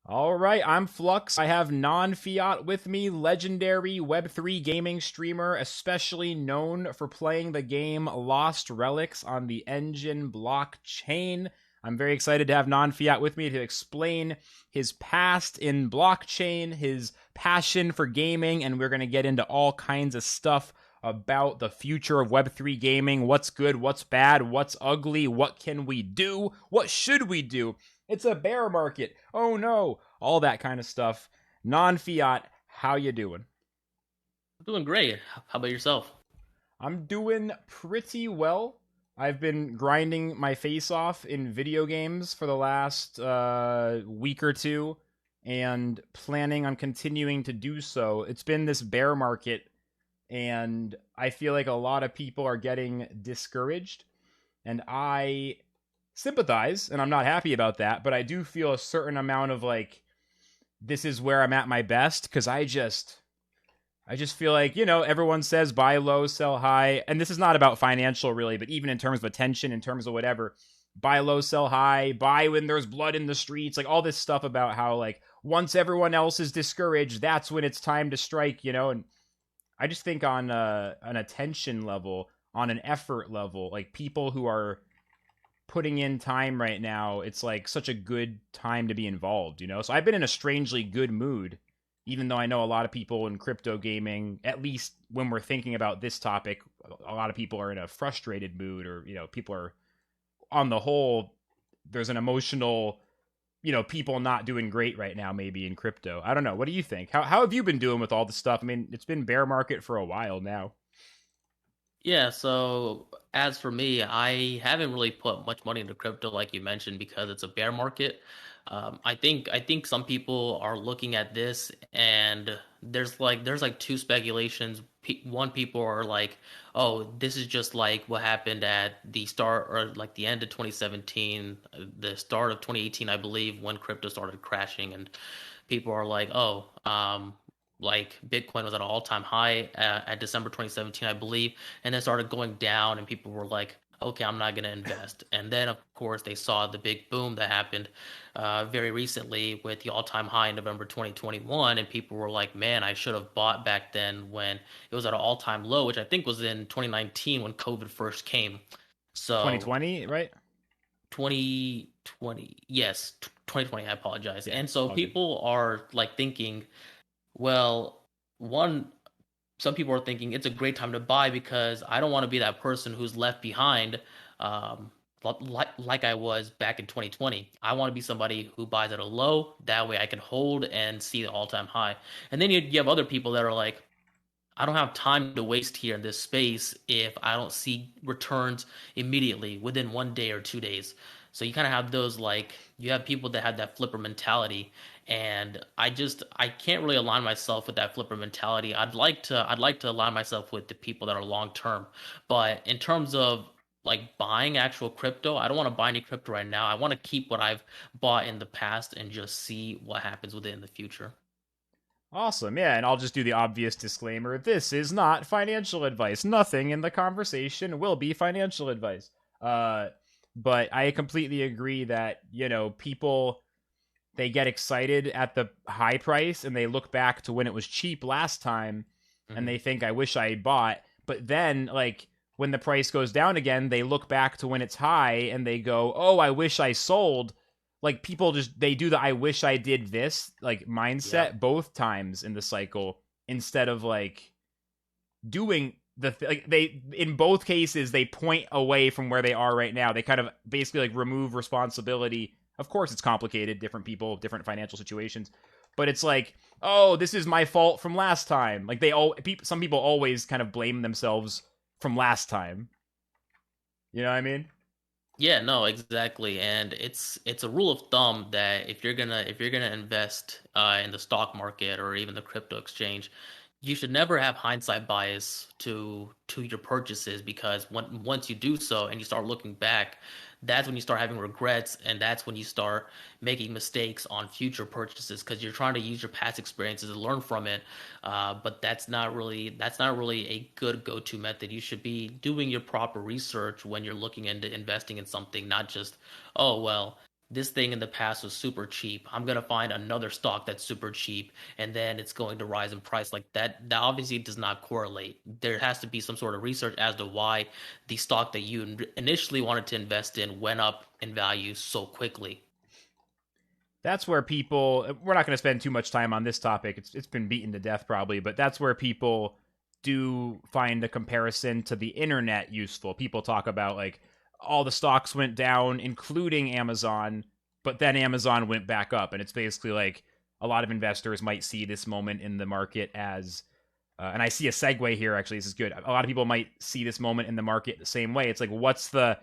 All right, I'm Flux. I have Nonfiat with me, legendary Web3 gaming streamer, especially known for playing the game Lost Relics on the Engine blockchain. I'm very excited to have Nonfiat with me to explain his past in blockchain, his passion for gaming, and we're going to get into all kinds of stuff about the future of Web3 gaming. What's good, what's bad, what's ugly, what can we do, what should we do? It's a bear market. Oh no. All that kind of stuff. Non-fiat, how you doing? I'm doing great. How about yourself? I'm doing pretty well. I've been grinding my face off in video games for the last week or two and planning on continuing to do so. It's been this bear market, and I feel like a lot of people are getting discouraged, and I sympathize, and I'm not happy about that, but I do feel a certain amount of like this is where I'm at my best because I just feel like, everyone says buy low, sell high, and this is not about financial really, but even in terms of attention, in terms of whatever, buy low, sell high, buy when there's blood in the streets, like all this stuff about how like once everyone else is discouraged, that's when it's time to strike. And I just think on an attention level, on an effort level, like people who are putting in time right now, it's like such a good time to be involved. So I've been in a strangely good mood, even though I know a lot of people in crypto gaming, at least when we're thinking about this topic, a lot of people are in a frustrated mood, or, people are on the whole, there's an emotional, people not doing great right now, maybe in crypto. I don't know. What do you think? How have you been doing with all this stuff? I mean, it's been bear market for a while now. Yeah, so as for me, I haven't really put much money into crypto like you mentioned because it's a bear market. I think some people are looking at this and there's like two speculations. One, people are like, "Oh, this is just like what happened at the start or like the end of 2017, the start of 2018, I believe, when crypto started crashing." And people are like, "Oh, like Bitcoin was at an all-time high at December 2017, I believe, and then started going down, and people were like, okay, I'm not going to invest." And then, of course, they saw the big boom that happened very recently with the all-time high in November 2021, and people were like, man, I should have bought back then when it was at an all-time low, which I think was in 2019 when COVID first came. So 2020, right? 2020, yes, 2020, I apologize. Yeah, And so all good. people are like thinking, well, one, some people are thinking it's a great time to buy because I don't want to be that person who's left behind, um, like I was back in 2020. I want to be somebody who buys at a low. That way I can hold and see the all-time high. And then you have other people that are like, I don't have time to waste here in this space if I don't see returns immediately within 1 day or 2 days. So you kind of have those like you have people that have that flipper mentality, and I can't really align myself with that flipper mentality. I'd like to align myself with the people that are long term. But in terms of like buying actual crypto, I don't want to buy any crypto right now. I want to keep what I've bought in the past and just see what happens with it in the future. Awesome. Yeah, and I'll just do the obvious disclaimer. This is not financial advice. Nothing in the conversation will be financial advice. Uh but I completely agree that, people they get excited at the high price and they look back to when it was cheap last time and Hmm. they think I wish I had bought, but then like when the price goes down again, they look back to when it's high and they go, "Oh, I wish I sold." Like people just they do the "I wish I did this" like Yeah. mindset both times in the cycle instead of like doing like they in both cases they point away from where they are right now. They kind of basically like remove responsibility. Of course it's complicated, different people, different financial situations, but it's like, "Oh, this is my fault from last time." Like some people always kind of blame themselves from last time. You know what I mean? Yeah, no, exactly. And it's a rule of thumb that if you're gonna invest in the stock market or even the crypto exchange, you should never have hindsight bias to your purchases because once you do so and you start looking back, that's when you start having regrets and that's when you start making mistakes on future purchases because you're trying to use your past experiences to learn from it. But that's not really a good go-to method. You should be doing your proper research when you're looking into investing in something, not just, oh well. this thing in the past was super cheap. I'm gonna find another stock that's super cheap, and then it's going to rise in price like that. That obviously does not correlate. There has to be some sort of research as to why the stock that you initially wanted to invest in went up in value so quickly. That's where people, we're not going to spend too much time on this topic. It's been beaten to death probably, but that's where people do find a comparison to the internet useful. People talk about like all the stocks went down including Amazon, but then Amazon went back up, and it's basically like a lot of investors might see this moment in the market as and I see a segue here. Actually, this is good. A lot of people might see this moment in the market the same way. It's like, what's the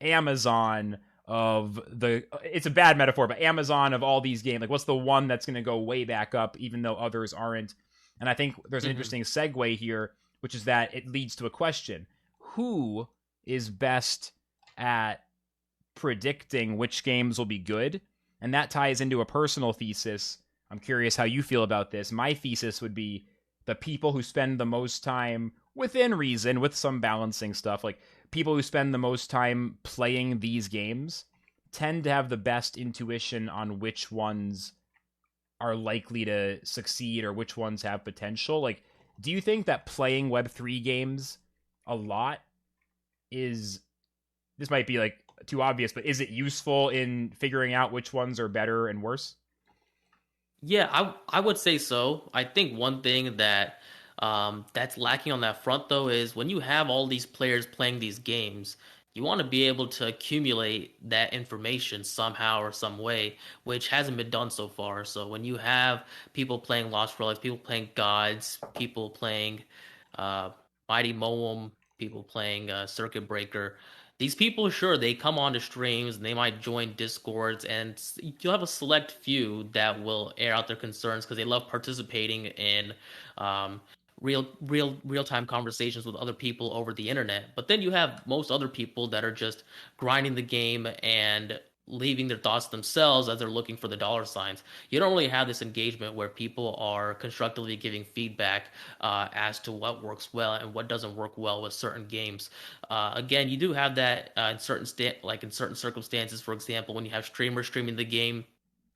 Amazon of the? It's a bad metaphor, but Amazon of all these games. Like, what's the one that's going to go way back up, even though others aren't? And I think there's an Mm-hmm. interesting segue here, which is that it leads to a question: who is best at predicting which games will be good? And that ties into a personal thesis. I'm curious how you feel about this. My thesis would be the people who spend the most time within reason, with some balancing stuff, like people who spend the most time playing these games tend to have the best intuition on which ones are likely to succeed or which ones have potential. Like, do you think that playing Web3 games a lot is, this might be like too obvious, but is it useful in figuring out which ones are better and worse? Yeah, I would say so. I think one thing that that's lacking on that front though is when you have all these players playing these games, you want to be able to accumulate that information somehow or some way, which hasn't been done so far. So when you have people playing Lost Relics, people playing Gods, people playing uh, Mighty Moem, people playing Circuit Breaker, these people, sure, they come on to streams and they might join discords, and you'll have a select few that will air out their concerns because they love participating in um, real time conversations with other people over the internet. But then you have most other people that are just grinding the game and leaving their thoughts themselves as they're looking for the dollar signs. You don't really have this engagement where people are constructively giving feedback as to what works well and what doesn't work well with certain games. Again, you do have that in like in certain circumstances. For example, when you have streamers streaming the game,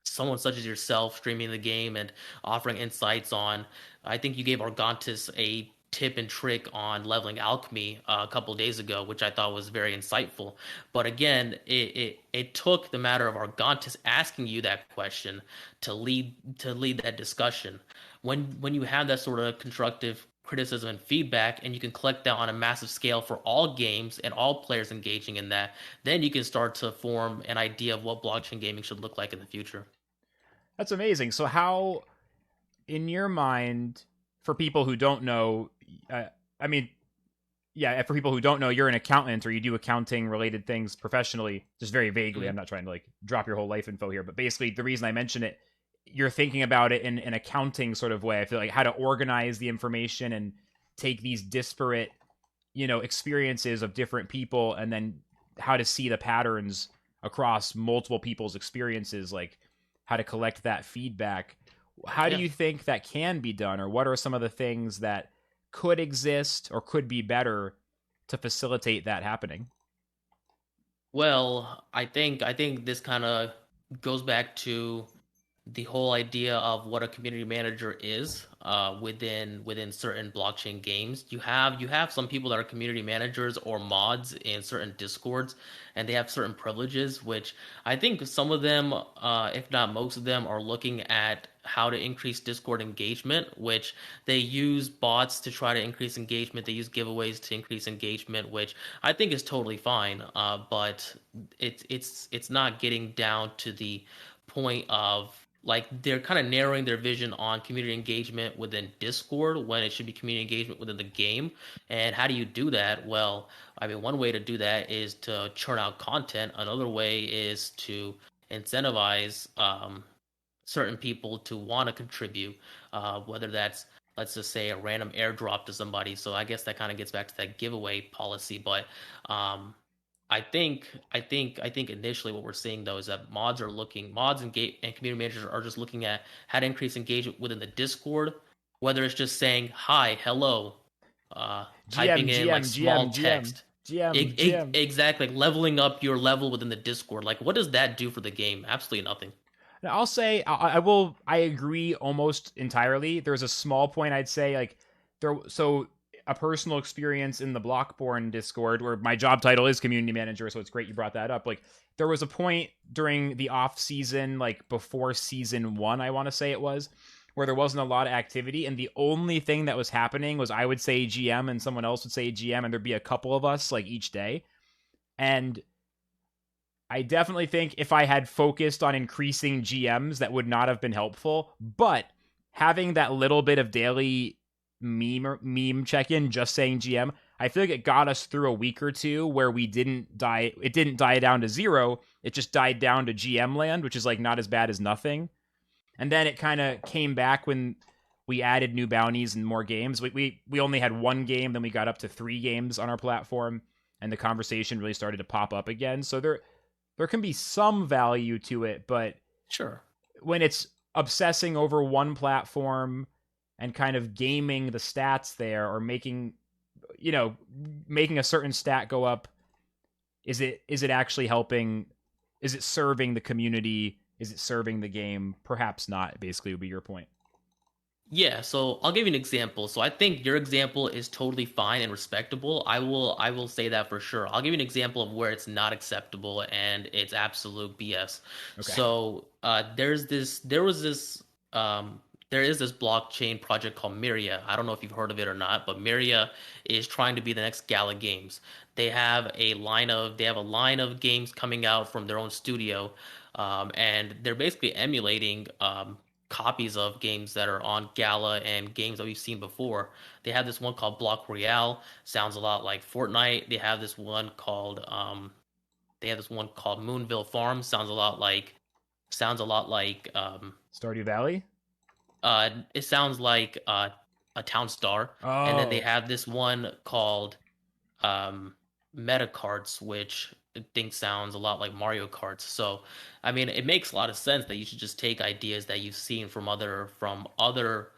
someone such as yourself streaming the game and offering insights on. I think you gave Argontis a tip and trick on leveling alchemy a couple days ago, which I thought was very insightful. But again, it took the matter of Argontis asking you that question to lead that discussion. When you have that sort of constructive criticism and feedback, and you can collect that on a massive scale for all games and all players engaging in that, then you can start to form an idea of what blockchain gaming should look like in the future. That's amazing. So, how, in your mind, for people who don't know, uh, I mean, yeah, for people who don't know, you're an accountant or you do accounting related things professionally, just very vaguely. Mm-hmm. I'm not trying to like drop your whole life info here, but basically, the reason I mention it, you're thinking about it in an accounting sort of way. I feel like how to organize the information and take these disparate, experiences of different people, and then how to see the patterns across multiple people's experiences, like how to collect that feedback. How do Yeah. you think that can be done, or what are some of the things that could exist or could be better to facilitate that happening? Well, I think this kind of goes back to the whole idea of what a community manager is within certain blockchain games. You have some people that are community managers or mods in certain discords, and they have certain privileges, which I think some of them, if not most of them, are looking at how to increase Discord engagement, which they use bots to try to increase engagement. They use giveaways to increase engagement, which I think is totally fine. But it's not getting down to the point of like they're kind of narrowing their vision on community engagement within Discord when it should be community engagement within the game. And how do you do that? Well, I mean, one way to do that is to churn out content. Another way is to incentivize certain people to want to contribute, whether that's let's just say a random airdrop to somebody. So I guess that kind of gets back to that giveaway policy. But I think initially what we're seeing though is that mods and community managers are just looking at how to increase engagement within the Discord, whether it's just saying hi, hello, GM, typing in like GM, GM, small GM, text. GM, GM. Exactly, like leveling up your level within the Discord. Like, what does that do for the game? Absolutely nothing. Now, I'll say I agree almost entirely. There's a small point I'd say like there so a personal experience in the Blockborne Discord where my job title is community manager, so it's great you brought that up. Like there was a point during the off season, like before season 1, I want to say it was, where there wasn't a lot of activity, and the only thing that was happening was I would say GM and someone else would say GM, and there'd be a couple of us like each day. And I definitely think if I had focused on increasing GMs, that would not have been helpful. But having that little bit of daily meme check-in, just saying GM, I feel like it got us through a week or two where we didn't die. It didn't die down to 0. It just died down to GM land, which is like not as bad as nothing. And then it kind of came back when we added new bounties and more games. We only had 1 game, then we got up to 3 games on our platform, and the conversation really started to pop up again. So there can be some value to it, but Sure. when it's obsessing over one platform and kind of gaming the stats there, or making a certain stat go up, is it actually helping? Is it serving the community? Is it serving the game? Perhaps not, basically, would be your point. Yeah, so I'll give you an example. So I think your example is totally fine and respectable. I will say that for sure. I'll give you an example of where it's not acceptable and it's absolute BS. Okay. So there is this blockchain project called Myria. I don't know if you've heard of it or not, but Myria is trying to be the next Gala Games. They have a line of games coming out from their own studio, and they're basically emulating copies of games that are on Gala and games that we've seen before. They have this one called Block Royale, sounds a lot like Fortnite. They have this one called Moonville Farm, sounds a lot like Stardew Valley. it sounds like a Town Star. And then they Oh, have this one called Meta Carts, which I think sounds a lot like Mario Karts. So, I mean, it makes a lot of sense that you should just take ideas that you've seen from other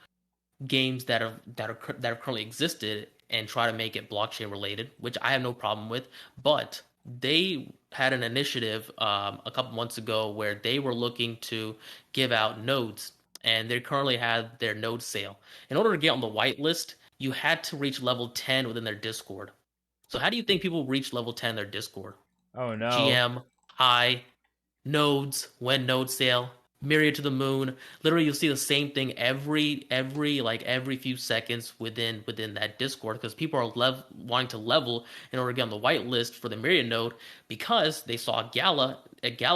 games that have currently existed and try to make it blockchain related, which I have no problem with. But they had an initiative a couple months ago where they were looking to give out nodes, and they currently had their node sale. In order to get on the whitelist, you had to reach level 10 within their Discord. So how do you think people reach level 10 in their Discord? oh no. GM, high, nodes, when node sale, myriad to the moon. Literally, you'll see the same thing every few seconds within that Discord, because people are wanting to level in order to get on the whitelist for the myriad node, because they saw Gala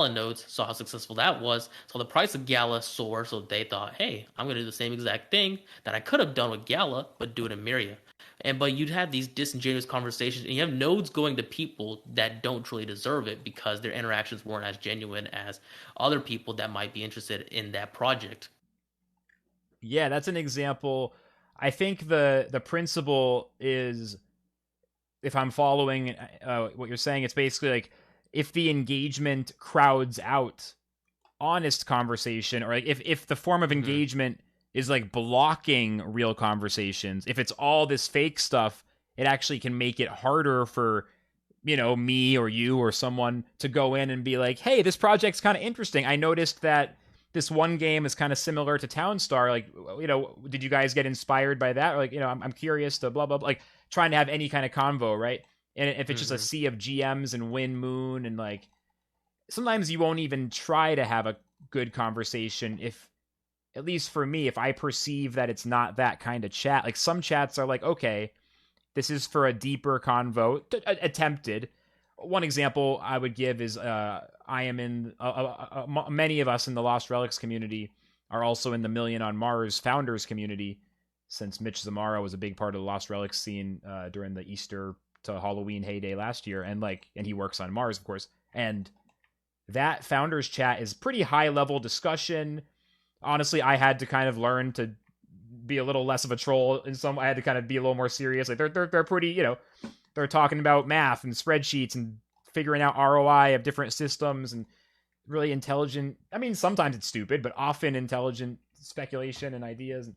nodes, saw how successful that was, saw the price of Gala soar, so they thought, hey, I'm gonna do the same exact thing that I could have done with Gala, but do it in myriad. But you'd have these disingenuous conversations, and you have nodes going to people that don't truly deserve it because their interactions weren't as genuine as other people that might be interested in that project. Yeah, that's an example. I think the principle is, if I'm following what you're saying, it's basically like if the engagement crowds out honest conversation, or like if the form of Hmm. engagement is like blocking real conversations, if it's all this fake stuff, it actually can make it harder for me or you or someone to go in and be like, hey, this project's kind of interesting. I noticed that this one game is kind of similar to Townstar. Like, did you guys get inspired by that? Or like, I'm curious to blah blah blah. Like trying to have any kind of convo, right? And if it's just a Hmm. sea of GMs and Win Moon, and like sometimes you won't even try to have a good conversation, if, at least for me, if I perceive that it's not that kind of chat. Like some chats are like, okay, this is for a deeper convo, attempted. One example I would give is I am in many of us in the Lost Relics community are also in the Million on Mars founders community, since Mitch Zamara was a big part of the Lost Relics scene during the Easter to Halloween heyday last year, and he works on Mars, of course. And that founders chat is pretty high level discussion. Honestly, I had to kind of learn to be a little less of a troll. I had to kind of be a little more serious. Like they're pretty, they're talking about math and spreadsheets and figuring out ROI of different systems, and really intelligent. I mean, sometimes it's stupid, but often intelligent speculation and ideas.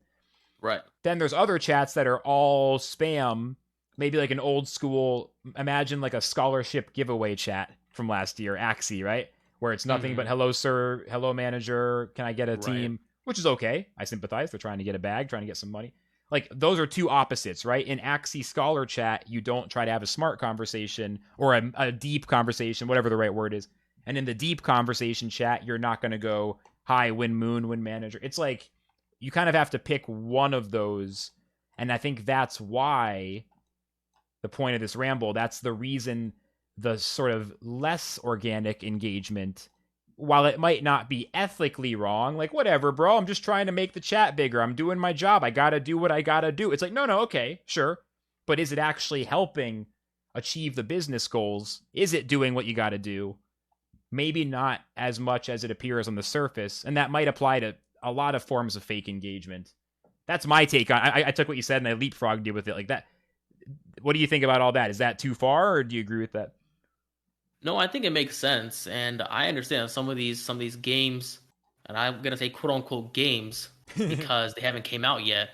Right. Then there's other chats that are all spam, maybe like an old school, imagine like a scholarship giveaway chat from last year, Axie, right? Where it's nothing but Hmm. hello, sir, hello, manager, can I get a Right. team? Which is okay. I sympathize. They're trying to get a bag, trying to get some money. Like, those are two opposites, right? In Axie Scholar Chat, you don't try to have a smart conversation or a deep conversation, whatever the right word is. And in the deep conversation chat, you're not going to go, hi, win moon, win manager. It's like you kind of have to pick one of those. And I think that's why the point of this ramble. That's the reason the sort of less organic engagement, while it might not be ethically wrong, like whatever, bro, I'm just trying to make the chat bigger. I'm doing my job. I gotta do what I gotta do. It's like, no, no, okay, sure. But is it actually helping achieve the business goals? Is it doing what you gotta do? Maybe not as much as it appears on the surface. And that might apply to a lot of forms of fake engagement. That's my take on. I took what you said and I leapfrogged you with it like that. What do you think about all that? Is that too far, or do you agree with that? No, I think it makes sense, and I understand some of these games, and I'm gonna say quote unquote games because they haven't came out yet.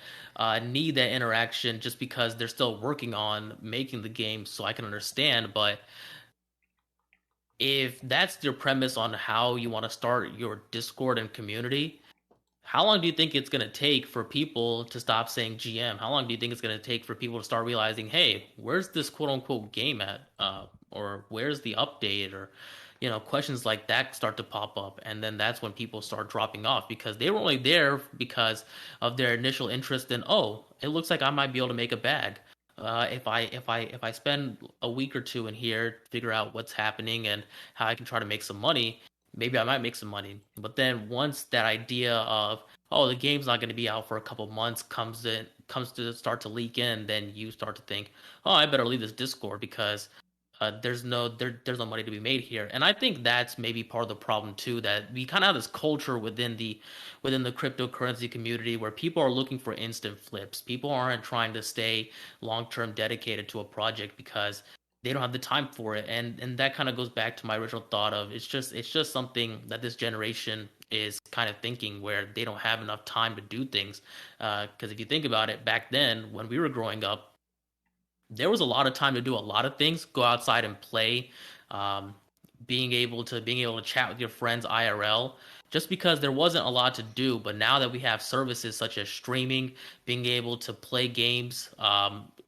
Need that interaction just because they're still working on making the game, so I can understand. But if that's your premise on how you want to start your Discord and community, how long do you think it's going to take for people to stop saying GM? How long do you think it's going to take for people to start realizing, hey, where's this quote unquote game at? Or where's the update? Or, questions like that start to pop up. And then that's when people start dropping off because they were only there because of their initial interest in, oh, it looks like I might be able to make a bag. If I spend a week or two in here, figure out what's happening and how I can try to make some money, maybe I might make some money. But then once that idea of, oh, the game's not going to be out for a couple months comes to start to leak in, then you start to think, oh, I better leave this Discord because there's no money to be made here. And I think that's maybe part of the problem too, that we kind of have this culture within the cryptocurrency community where people are looking for instant flips. People aren't trying to stay long term dedicated to a project because they don't have the time for it. And that kind of goes back to my original thought of it's just something that this generation is kind of thinking where they don't have enough time to do things. Because if you think about it, back then when we were growing up, there was a lot of time to do a lot of things. Go outside and play, um, being able to chat with your friends IRL. Just because there wasn't a lot to do, but now that we have services such as streaming, being able to play games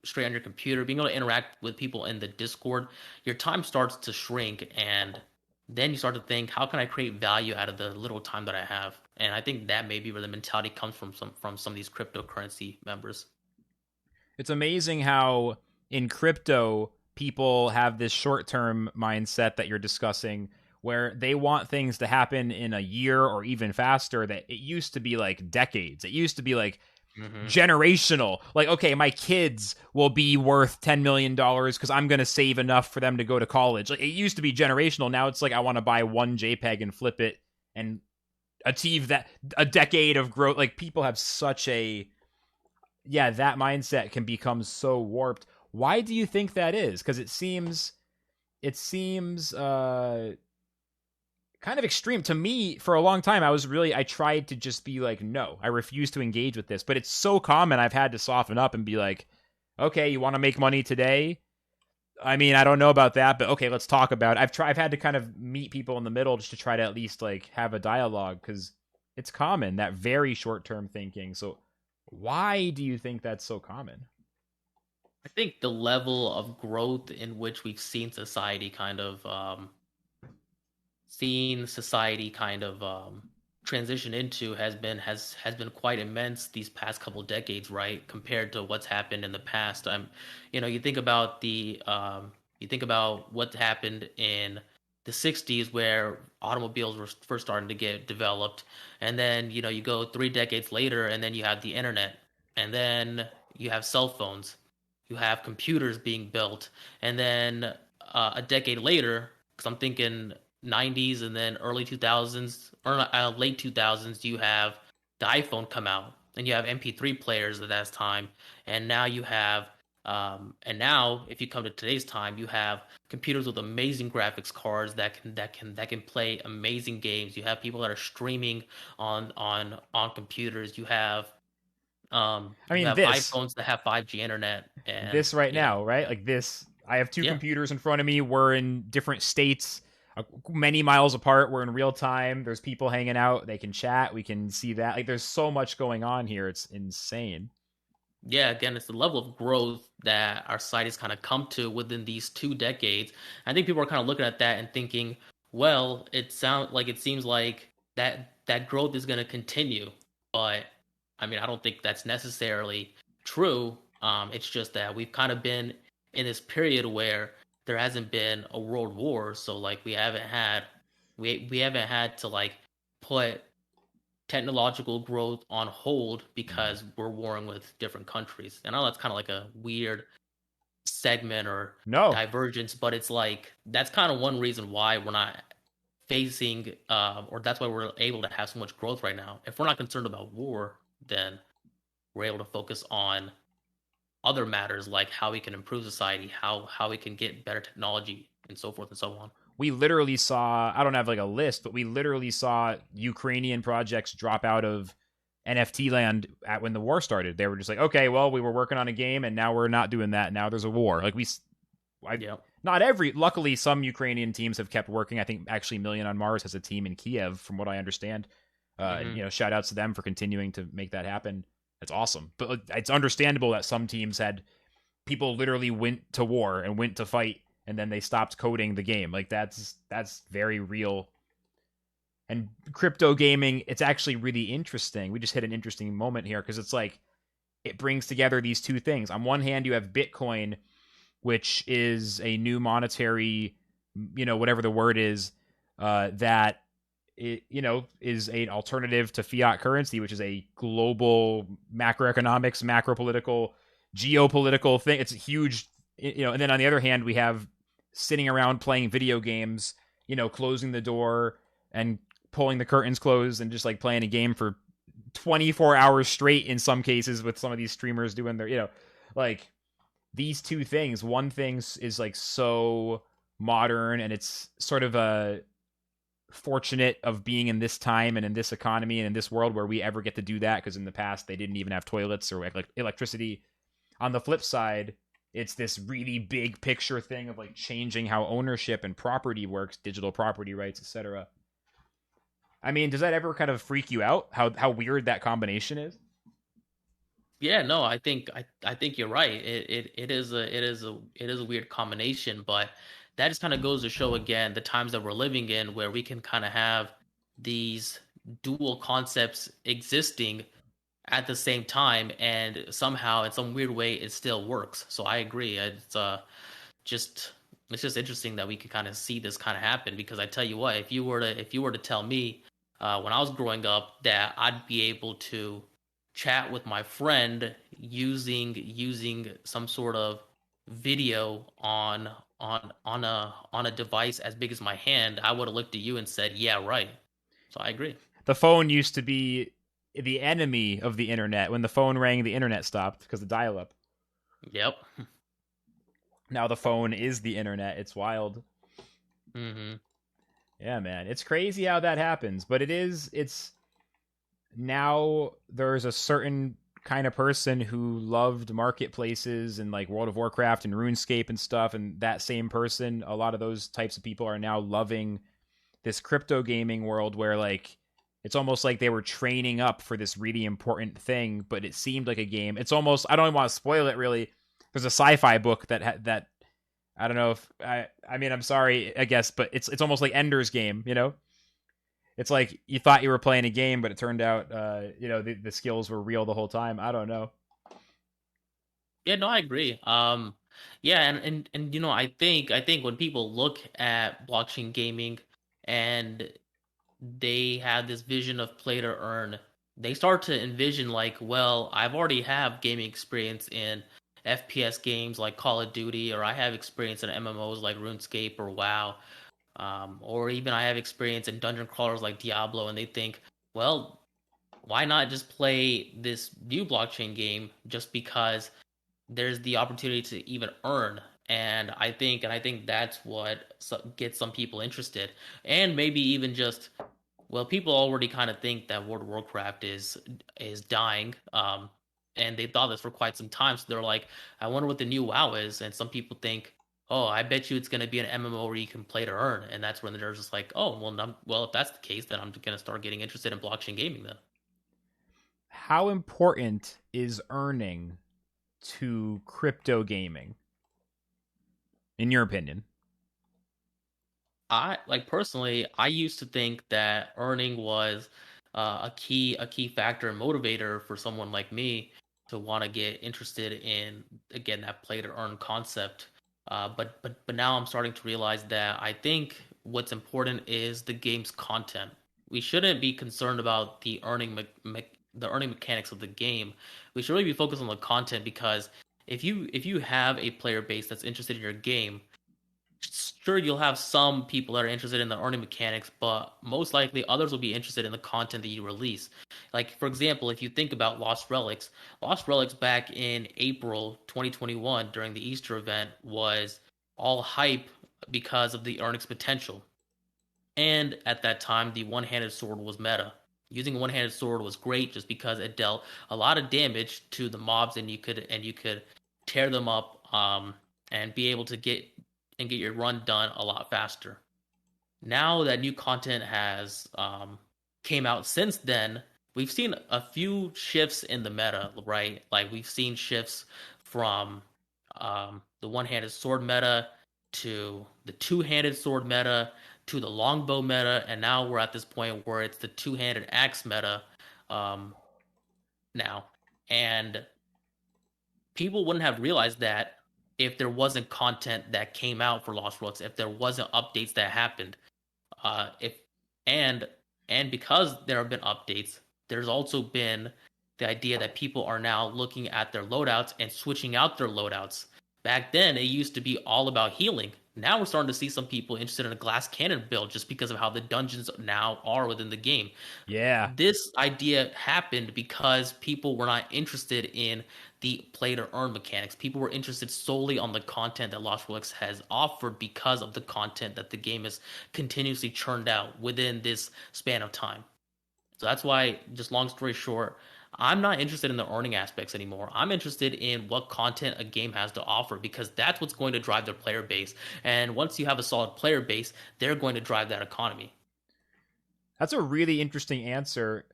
straight on your computer, being able to interact with people in the Discord, your time starts to shrink, and then you start to think, how can I create value out of the little time that I have? And I think that may be where the mentality comes from some of these cryptocurrency members. It's amazing how in crypto people have this short-term mindset that you're discussing where they want things to happen in a year or even faster that it used to be like decades. It used to be like Hmm. generational. Like, okay, my kids will be worth $10 million because I'm going to save enough for them to go to college. Like, it used to be generational. Now it's like I want to buy one JPEG and flip it and achieve that a decade of growth. Like, people have such a, yeah, that mindset can become so warped. Why do you think that is? Because it seems kind of extreme to me. For a long time I tried to just be like, no, I refuse to engage with this, but it's so common. I've had to soften up and be like, okay, you want to make money today? I mean, I don't know about that, but okay, let's talk about it. I've had to kind of meet people in the middle just to try to at least like have a dialogue, because it's common, that very short-term thinking. So why do you think that's so common? I think the level of growth in which we've seen society kind of transition into has been quite immense these past couple decades, right? Compared to what's happened in the past. You think about what happened in the 60s where automobiles were first starting to get developed, and then you go 3 decades later and then you have the internet, and then you have cell phones, you have computers being built, and then a decade later, because I'm thinking 90s and then early 2000s or late 2000s, you have the iPhone come out and you have MP3 players at that time, and now if you come to today's time, you have computers with amazing graphics cards that can play amazing games. You have people that are streaming on computers. You have I You mean, have this iPhones that have 5G internet, and this right yeah, now, right? Like this, I have two yeah, computers in front of me. We're in different states, many miles apart. We're in real time. There's people hanging out. They can chat. We can see that. Like, there's so much going on here. It's insane. yeah. Again, it's the level of growth that our society's kind of come to within these 2 decades. I think people are kind of looking at that and thinking, well, it seems like that growth is going to continue, but I mean, I don't think that's necessarily true. It's just that we've kind of been in this period where there hasn't been a world war, so like we haven't had to like put technological growth on hold because we're warring with different countries. And I know that's kind of like a weird segment or No, divergence, but it's like that's kind of one reason why we're not facing, or that's why we're able to have so much growth right now. If we're not concerned about war, then we're able to focus on other matters like how we can improve society, how we can get better technology, and so forth and so on. we literally saw, I don't have like a list, but we literally saw Ukrainian projects drop out of NFT land at when the war started. They were just like, okay, well, we were working on a game and now we're not doing that. Now there's a war. Like I, Yeah. not every, luckily some Ukrainian teams have kept working. I think actually Million on Mars has a team in Kiev, from what I understand. Hmm. Shout outs to them for continuing to make that happen. That's awesome. But it's understandable that some teams had people literally went to war and went to fight and then they stopped coding the game. Like that's very real. And crypto gaming, it's actually really interesting. We just hit an interesting moment here because it's like it brings together these two things. On one hand, you have Bitcoin, which is a new monetary, whatever the word is, that is an alternative to fiat currency, which is a global macroeconomics, macro political, geopolitical thing. It's a huge, and then on the other hand, we have sitting around playing video games, closing the door and pulling the curtains closed and just like playing a game for 24 hours straight in some cases with some of these streamers doing their, like these two things. One thing is like so modern and it's sort of a fortunate of being in this time and in this economy and in this world where we ever get to do that, because in the past they didn't even have toilets or electricity. On the flip side, it's this really big picture thing of like changing how ownership and property works, digital property rights, etc. I mean, does that ever kind of freak you out how weird that combination is? Yeah, no, I think you're right. It is a weird combination, but that just kind of goes to show again the times that we're living in where we can kind of have these dual concepts existing at the same time, and somehow in some weird way it still works. So I agree. Just it's just interesting that we could kind of see this kind of happen, because I tell you what, if you were to tell me when I was growing up that I'd be able to chat with my friend using some sort of video on a device as big as my hand, I would have looked at you and said, "Yeah, right." So I agree. The phone used to be the enemy of the internet. When the phone rang, the internet stopped because of dial up. Yep. Now the phone is the internet. It's wild. Hmm. Yeah, man. It's crazy how that happens, but it's now there's a certain kind of person who loved marketplaces and like World of Warcraft and RuneScape and stuff, and that same person, a lot of those types of people are now loving this crypto gaming world where like it's almost like they were training up for this really important thing, but it seemed like a game. It's almost, I don't even want to spoil it really. There's a sci-fi book that I don't know if I mean I'm sorry I guess, but it's almost like Ender's Game, It's like you thought you were playing a game, but it turned out the skills were real the whole time. I don't know. Yeah, no, I agree. Yeah, and I think when people look at blockchain gaming and they have this vision of play to earn, they start to envision like, well, I've already have gaming experience in FPS games like Call of Duty, or I have experience in MMOs like RuneScape or WoW, or even I have experience in dungeon crawlers like Diablo, and they think, well, why not just play this new blockchain game just because there's the opportunity to even earn. And I think that's what gets some people interested, and maybe even just, well, people already kind of think that World of Warcraft is dying. and they thought this for quite some time. So they're like, I wonder what the new WoW is. And some people think, oh, I bet you it's going to be an MMO where you can play to earn. And that's when they're just like, oh, well, well, if that's the case, then I'm going to start getting interested in blockchain gaming then. How important is earning to crypto gaming, in your opinion? I like personally, I used to think that earning was a key factor and motivator for someone like me to want to get interested in again that play to earn concept. But now I'm starting to realize that I think what's important is the game's content. We shouldn't be concerned about the earning mechanics of the game. We should really be focused on the content because if you have a player base that's interested in your game, sure you'll have some people that are interested in the earning mechanics, but most likely others will be interested in the content that you release. Like for example, if you think about Lost Relics back in April 2021 during the Easter event was all hype because of the earnings potential. And at that time, the one-handed sword was meta. Using a one-handed sword was great just because it dealt a lot of damage to the mobs, and you could tear them up, and be able to get your run done a lot faster. Now that new content has came out since then, we've seen a few shifts in the meta, right? Like we've seen shifts from the one-handed sword meta to the two-handed sword meta to the longbow meta, and now we're at this point where it's the two-handed axe meta um, now. And people wouldn't have realized that if there wasn't content that came out for Lost Relics, if there wasn't updates that happened, if and and because there have been updates, there's also been the idea that people are now looking at their loadouts and switching out their loadouts. Back then, it used to be all about healing. Now we're starting to see some people interested in a glass cannon build just because of how the dungeons now are within the game. Yeah. This idea happened because people were not interested in the play to earn mechanics. People were interested solely on the content that Lost Relics has offered because of the content that the game has continuously churned out within this span of time. So that's why, just long story short, I'm not interested in the earning aspects anymore. I'm interested in what content a game has to offer because that's what's going to drive their player base. And once you have a solid player base, they're going to drive that economy. That's a really interesting answer.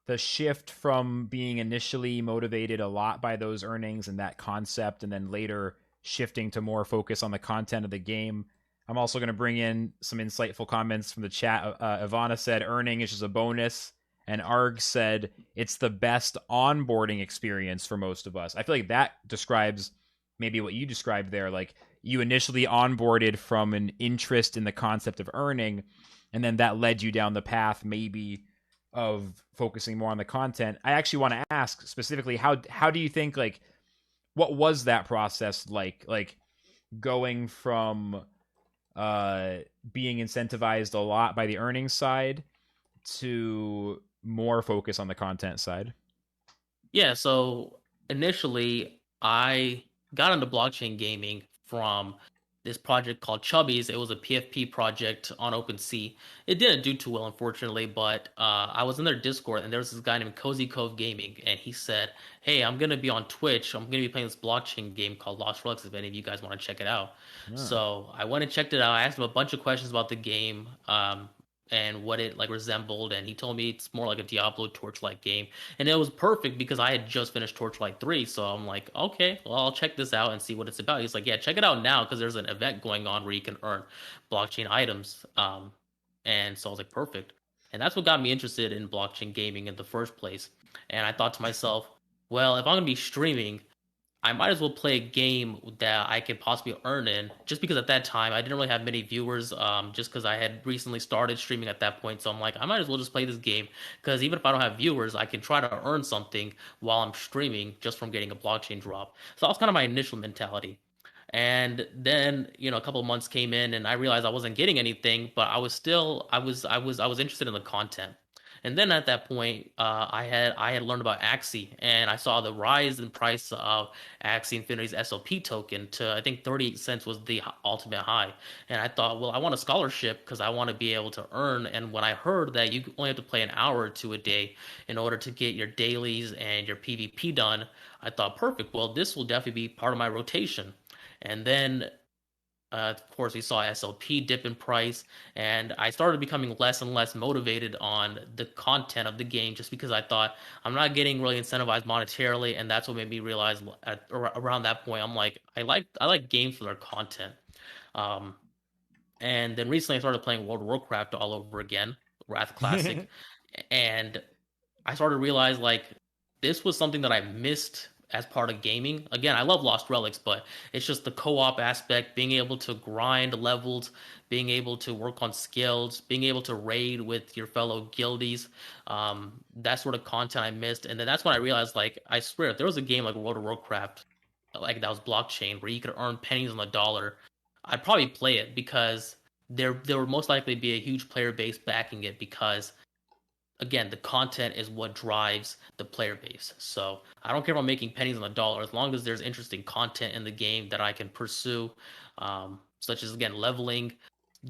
The shift from being initially motivated a lot by those earnings and that concept, and then later shifting to more focus on the content of the game. I'm also going to bring in some insightful comments from the chat. Ivana said earning is just a bonus, and Arg said it's the best onboarding experience for most of us. I feel like that describes maybe what you described there. Like you initially onboarded from an interest in the concept of earning, and then that led you down the path maybe of focusing more on the content. I actually want to ask specifically how do you think, like, what was that process like going from uh being incentivized a lot by the earnings side to more focus on the content side? Yeah, so initially I got into blockchain gaming from this project called Chubbies. It was a PFP project on OpenSea. It didn't do too well, unfortunately, but I was in their Discord and there was this guy named Cozy Cove Gaming, and he said, "Hey, I'm gonna be on Twitch. I'm gonna be playing this blockchain game called Lost Relics. If any of you guys want to check it out." Oh. So I went and checked it out. I asked him a bunch of questions about the game. And what it like resembled, and he told me it's more like a Diablo Torchlight game, and it was perfect because I had just finished Torchlight 3, so I'm like, okay, well, I'll check this out and see what it's about. He's like, yeah, check it out now because there's an event going on where you can earn blockchain items. And so I was like, perfect. And that's what got me interested in blockchain gaming in the first place. And I thought to myself, well, if I'm gonna be streaming, I might as well play a game that I could possibly earn in, just because at that time I didn't really have many viewers, just because I had recently started streaming at that point. So I'm like, I might as well just play this game because even if I don't have viewers, I can try to earn something while I'm streaming just from getting a blockchain drop. So that was kind of my initial mentality. And then, a couple of months came in and I realized I wasn't getting anything, but I was still I was interested in the content. And then at that point, I had learned about Axie, and I saw the rise in price of Axie Infinity's SOP token to I think 38 cents was the ultimate high. And I thought, well, I want a scholarship because I want to be able to earn. And when I heard that you only have to play an hour or two a day in order to get your dailies and your PvP done, I thought, perfect. Well, this will definitely be part of my rotation. And then of course, we saw SLP dip in price, and I started becoming less and less motivated on the content of the game just because I thought I'm not getting really incentivized monetarily, and that's what made me realize around that point I'm like I like games for their content. Um, and then recently I started playing World of Warcraft all over again, Wrath Classic, and I started to realize like this was something that I missed as part of gaming. Again, I love Lost Relics, but it's just the co-op aspect, being able to grind levels, being able to work on skills, being able to raid with your fellow guildies. That sort of content I missed, and then that's when I realized, like, I swear, if there was a game like World of Warcraft, like that was blockchain, where you could earn pennies on the dollar, I'd probably play it because there would most likely be a huge player base backing it because again, the content is what drives the player base. So I don't care about making pennies on the dollar as long as there's interesting content in the game that I can pursue, such as again leveling,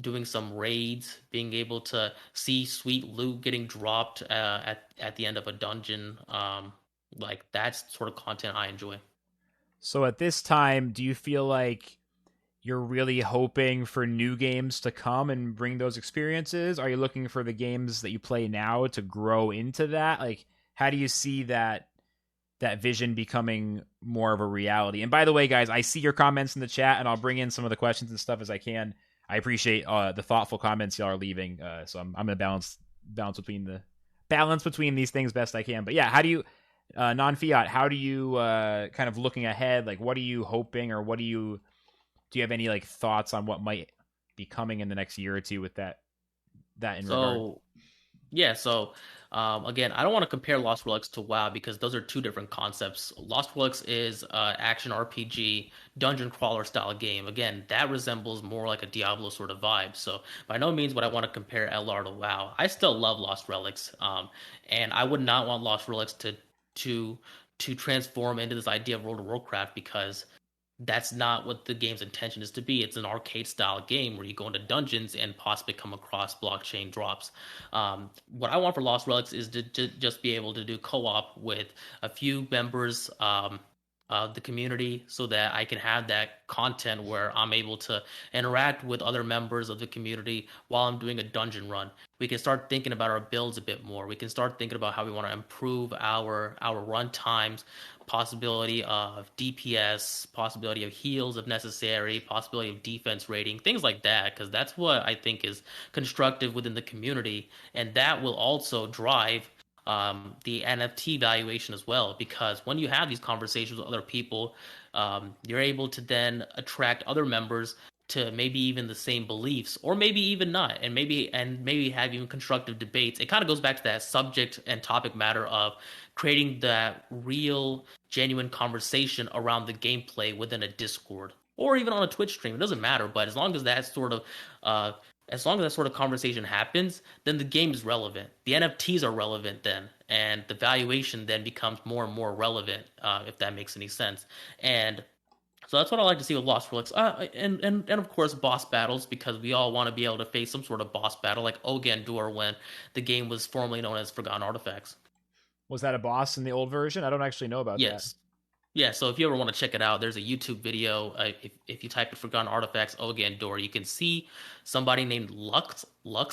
doing some raids, being able to see sweet loot getting dropped at the end of a dungeon. Like that's sort of content I enjoy. So at this time, do you feel like you're really hoping for new games to come and bring those experiences? Are you looking for the games that you play now to grow into that? Like, how do you see that vision becoming more of a reality? And by the way, guys, I see your comments in the chat, and I'll bring in some of the questions and stuff as I can. I appreciate the thoughtful comments y'all are leaving. So I'm gonna balance between these things best I can. But yeah, how do you non-fiat? How do you kind of looking ahead? Like, what are you hoping, or what do you have any like thoughts on what might be coming in the next year or two with that in regard? So yeah, so again, I don't want to compare Lost Relics to WoW because those are two different concepts. Lost Relics is action RPG, dungeon crawler style game. Again, that resembles more like a Diablo sort of vibe. So by no means would I want to compare LR to WoW. I still love Lost Relics, and I would not want Lost Relics to to transform into this idea of World of Warcraft because that's not what the game's intention is to be. It's an arcade style game where you go into dungeons and possibly come across blockchain drops. What I want for Lost Relics is to just be able to do co-op with a few members of the community so that I can have that content where I'm able to interact with other members of the community while I'm doing a dungeon run. We can start thinking about our builds a bit more. We can start thinking about how we want to improve our run times, possibility of DPS, possibility of heals if necessary, possibility of defense rating, things like that, because that's what I think is constructive within the community, and that will also drive the NFT valuation as well. Because when you have these conversations with other people, you're able to then attract other members to maybe even the same beliefs or maybe even not and maybe have even constructive debates. It kind of goes back to that subject and topic matter of creating that real genuine conversation around the gameplay within a Discord or even on a Twitch stream. It doesn't matter, but uh as long as that sort of conversation happens, then the game is relevant. The NFTs are relevant then, and the valuation then becomes more and more relevant, if that makes any sense. And so that's what I like to see with Lost Relics, and of course boss battles because we all want to be able to face some sort of boss battle like Ogandur when the game was formerly known as Forgotten Artifacts. Was that a boss in the old version? I don't actually know about that. Yes, yeah. So if you ever want to check it out, there's a YouTube video. If you type in Forgotten Artifacts Ogandur, you can see somebody named Lux,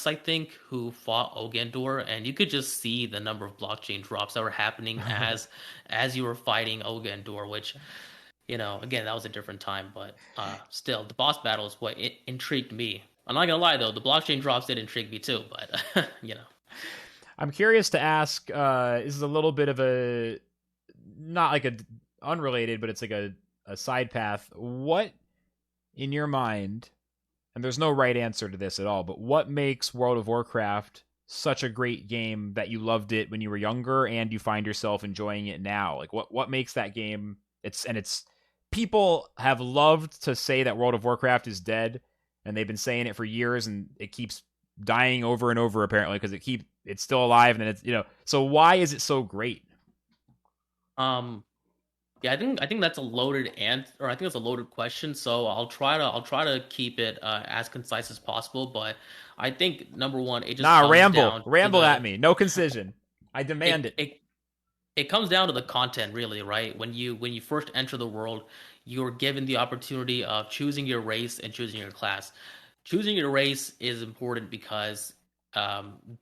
I think, who fought Ogandur, and you could just see the number of blockchain drops that were happening as you were fighting Ogandur, which again, that was a different time, but still, the boss battle is what it intrigued me. I'm not gonna lie though, the blockchain drops did intrigue me too, but I'm curious to ask. This is a little bit of a not like a unrelated, but it's like a side path. What in your mind? And there's no right answer to this at all. But what makes World of Warcraft such a great game that you loved it when you were younger and you find yourself enjoying it now? Like what makes that game? It's people have loved to say that World of Warcraft is dead, and they've been saying it for years, and it keeps dying over and over apparently because it's still alive and then it's So why is it so great? Um, yeah, I think that's a loaded answer, or I think that's a loaded question. So I'll try to keep it as concise as possible. But I think number one, it just Nah, comes down to ramble at the me. No concision. I demand it it. it it comes down to the content, really, right? When you first enter the world, you're given the opportunity of choosing your race and choosing your class. Choosing your race is important because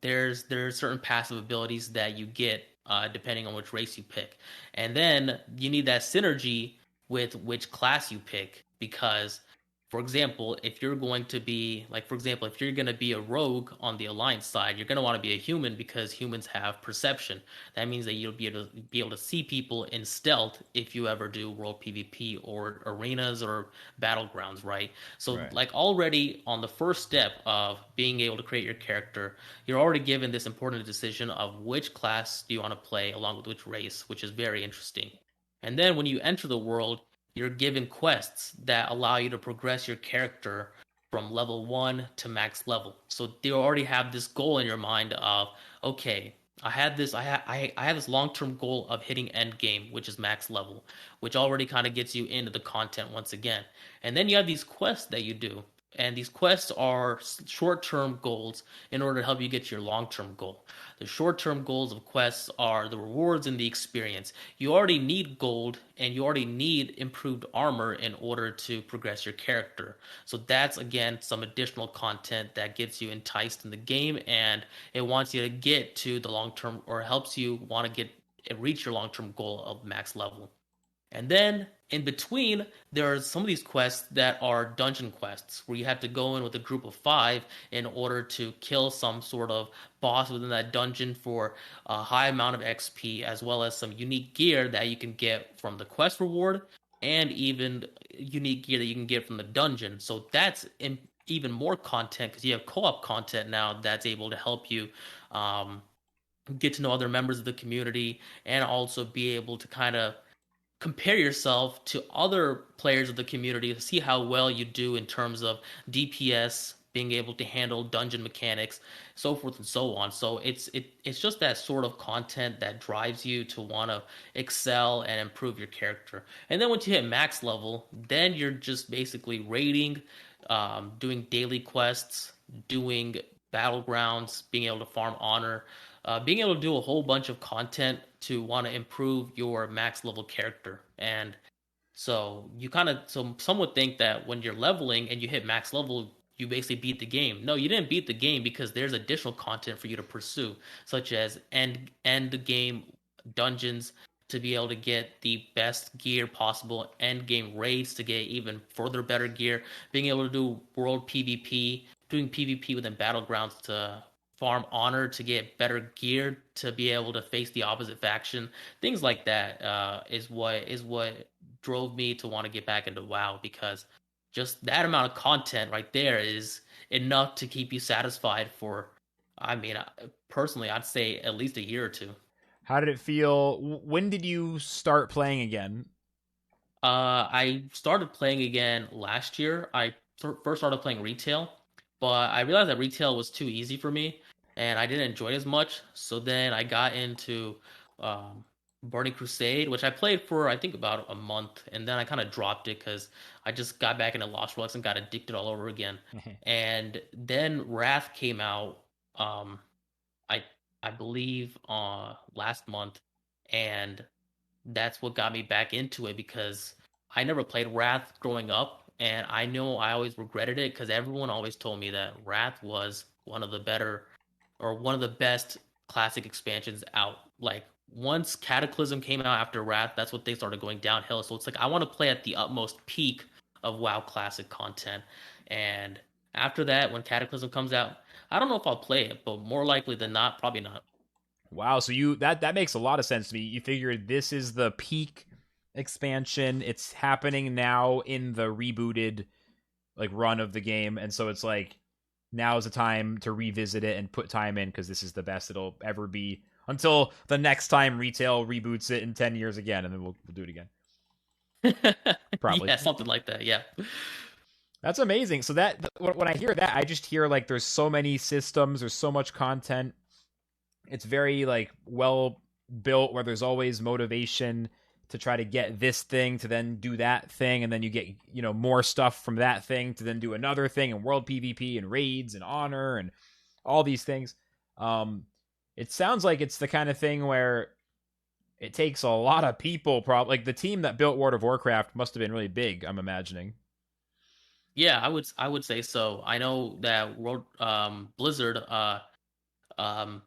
there's certain passive abilities that you get depending on which race you pick, and then you need that synergy with which class you pick because. For example, if you're going to be like, for example, if you're going to be a rogue on the alliance side, you're going to want to be a human because humans have perception. That means that you'll be able to see people in stealth if you ever do world PvP or arenas or battlegrounds, right? So Right. like already on the first step of being able to create your character, you're already given this important decision of which class do you want to play along with which race, which is very interesting. And then when you enter the world, you're given quests that allow you to progress your character from level 1 to max level. So you already have this goal in your mind of okay, I had this long-term goal of hitting end game, which is max level, which already kind of gets you into the content once again. And then you have these quests that you do. And these quests are short-term goals in order to help you get to your long-term goal. The short-term goals of quests are the rewards and the experience. You already need gold and you already need improved armor in order to progress your character. So that's again some additional content that gets you enticed in the game and it wants you to get to the long term or helps you want to get reach your long term goal of max level. And then in between, there are some of these quests that are dungeon quests where you have to go in with a group of five in order to kill some sort of boss within that dungeon for a high amount of XP, as well as some unique gear that you can get from the quest reward and even unique gear that you can get from the dungeon. So that's even more content because you have co op content now that's able to help you. Um, Get to know other members of the community and also be able to kind of compare yourself to other players of the community to see how well you do in terms of DPS, being able to handle dungeon mechanics, so forth and so on. So it's just that sort of content that drives you to want to excel and improve your character. And then once you hit max level, then you're just basically raiding, doing daily quests, doing battlegrounds, being able to farm honor, being able to do a whole bunch of content to want to improve your max level character. And so you kind of so some would think that when you're leveling and you hit max level, you basically beat the game. No, you didn't beat the game because there's additional content for you to pursue, such as end game dungeons to be able to get the best gear possible, end game raids to get even further better gear, being able to do world PvP, doing PvP within battlegrounds to farm honor to get better gear to be able to face the opposite faction. Things like that is what drove me to want to get back into WoW because just that amount of content right there is enough to keep you satisfied for, I mean, personally, I'd say at least a year or two. How did it feel? When did you start playing again? I started playing again last year. I first started playing retail, but I realized that retail was too easy for me, and I didn't enjoy it as much. So then I got into um, Burning Crusade, which I played for I think about a month, and then I kind of dropped it because I just got back into Lost Relics and got addicted all over again. And then Wrath came out. I I believe last month, and that's what got me back into it because I never played Wrath growing up, and I know I always regretted it because everyone always told me that Wrath was one of the better or one of the best classic expansions out. Like once Cataclysm came out after Wrath, that's what they started going downhill. So it's like I want to play at the utmost peak of WoW classic content, and after that, when Cataclysm comes out, I don't know if I'll play it, but more likely than not, probably not. Wow, so you that makes a lot of sense to me. You figured this is the peak expansion. It's happening now in the rebooted like run of the game, and so it's like now's the time to revisit it and put time in because this is the best it'll ever be until the next time retail reboots it in 10 years again, and then we'll do it again. Probably. Yeah, something like that. Yeah. That's amazing. So when I hear that, I just hear like there's so many systems, there's so much content. It's very like well built where there's always motivation to try to get this thing to then do that thing, and then you get, more stuff from that thing to then do another thing, and world PvP and raids and honor and all these things. Um it sounds like it's the kind of thing where it takes a lot of people. Probably like the team that built World of Warcraft must have been really big, I'm imagining. Yeah, I would say so. I know that Blizzard um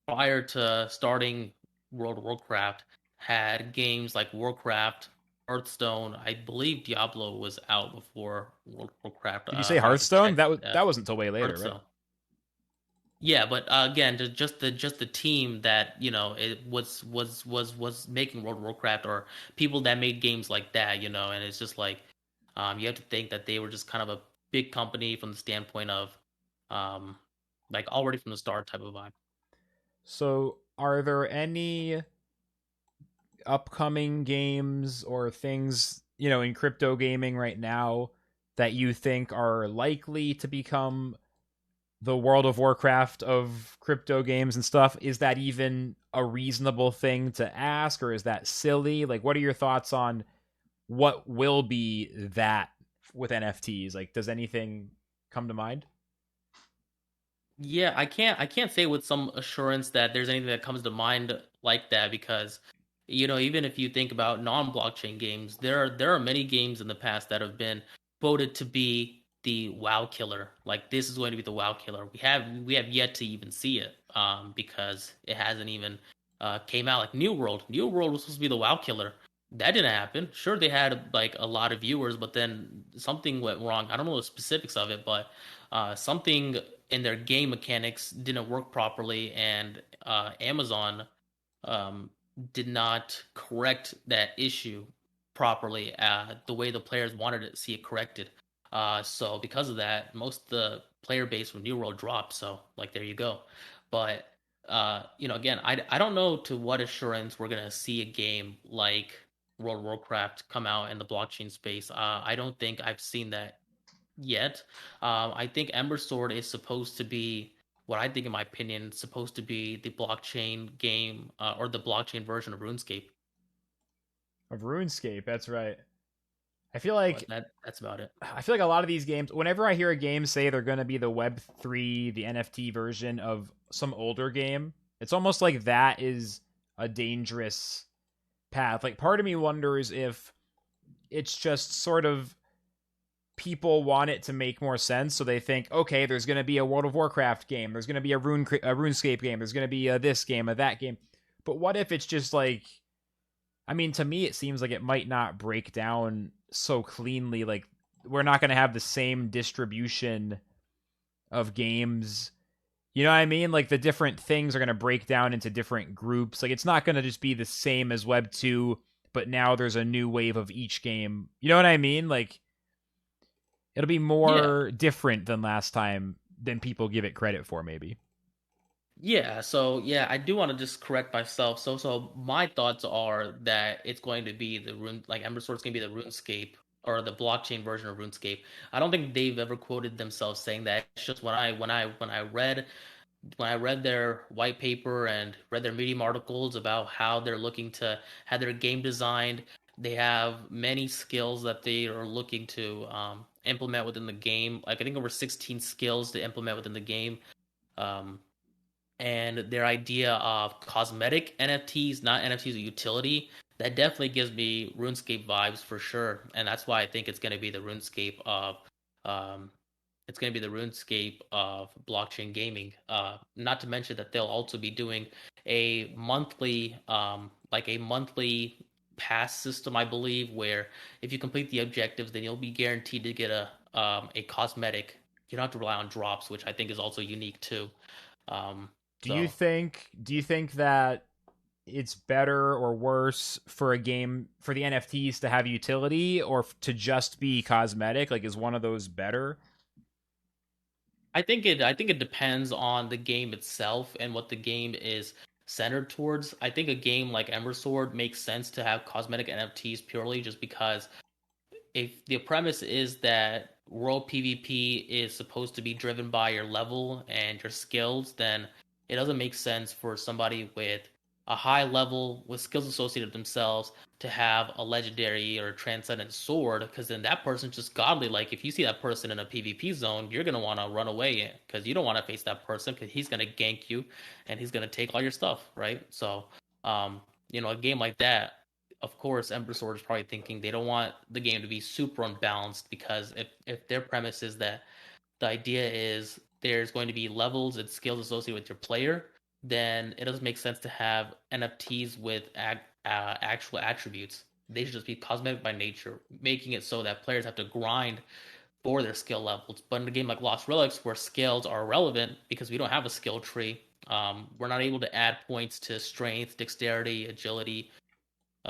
prior to starting World of Warcraft had games like Warcraft, Hearthstone. I believe Diablo was out before World of Warcraft. Did you say Last I Hearthstone? checked, That wasn't until way later, right? Hearthstone. Yeah, but again, just the team that it was making World of Warcraft, or people that made games like that, and it's just like you have to think that they were just kind of a big company from the standpoint of um, like already from the start type of vibe. So, are there any upcoming games or things, in crypto gaming right now that you think are likely to become the World of Warcraft of crypto games and stuff? Is that even a reasonable thing to ask, or is that silly? Like, what are your thoughts on what will be that with NFTs? Like, does anything come to mind? Yeah, I can't say with some assurance that there's anything that comes to mind like that because even if you think about non-blockchain games, there are many games in the past that have been voted to be the WoW killer. Like this is going to be the WoW killer. We have yet to even see it because it hasn't even came out. Like New World. New World was supposed to be the WoW killer. That didn't happen. Sure, they had like a lot of viewers, but then something went wrong. I don't know the specifics of it, but something in their game mechanics didn't work properly, and Amazon um, did not correct that issue properly the way the players wanted to see it corrected. So because of that, most of the player base from New World dropped. So like there you go. But again, I don't know to what assurance we're gonna see a game like World of Warcraft come out in the blockchain space. I don't think I've seen that yet. I think Ember Sword is supposed to be what I think, in my opinion, supposed to be the blockchain game or the blockchain version of RuneScape. Of RuneScape, that's right. I feel like But that's about it. I feel like a lot of these games, whenever I hear a game say they're going to be the Web3, the NFT version of some older game, it's almost like that is a dangerous path. Like, part of me wonders if it's just sort of people want it to make more sense. So they think, okay, there's going to be a World of Warcraft game, there's going to be a RuneScape game, there's going to be a this game, a that game. But what if it's just like, I mean, to me, it seems like it might not break down so cleanly. Like, we're not going to have the same distribution of games. You know what I mean? Like, the different things are going to break down into different groups. Like, it's not going to just be the same as Web 2, but now there's a new wave of each game. You know what I mean? Like, it'll be Yeah. more different than last time than people give it credit for, maybe. Yeah, so yeah, I do want to just correct myself. So my thoughts are that it's going to be the rune like Ember Sword's going to be the RuneScape or the blockchain version of RuneScape. I don't think they've ever quoted themselves saying that. It's just when I read their white paper and read their Medium articles about how they're looking to have their game designed, they have many skills that they are looking to implement within the game. Like I think over 16 skills to implement within the game. Um, and their idea of cosmetic NFTs, not NFTs of utility, that definitely gives me RuneScape vibes for sure. And that's why I think it's going to be the RuneScape of um, blockchain gaming. Not to mention that they'll also be doing a monthly, like a monthly pass system, I believe, where if you complete the objectives, then you'll be guaranteed to get a cosmetic. You don't have to rely on drops, which I think is also unique too. Um, so Do you think that it's better or worse for a game for the NFTs to have utility or to just be cosmetic? Like, is one of those better? I think it depends on the game itself and what the game is centered towards. I think a game like Ember Sword makes sense to have cosmetic NFTs purely just because if the premise is that world PvP is supposed to be driven by your level and your skills, then it doesn't make sense for somebody with a high level with skills associated with themselves to have a legendary or transcendent sword, because then that person's just godly. Like if you see that person in a PvP zone, you're gonna want to run away because you don't want to face that person because he's gonna gank you and he's gonna take all your stuff, right? So, um, a game like that, of course, Ember Sword is probably thinking they don't want the game to be super unbalanced, because if their premise is that the idea is there's going to be levels and skills associated with your player, then it doesn't make sense to have NFTs with actual attributes. They should just be cosmetic by nature, making it so that players have to grind for their skill levels. But in a game like Lost Relics, where skills are irrelevant because we don't have a skill tree, we're not able to add points to strength, dexterity, agility,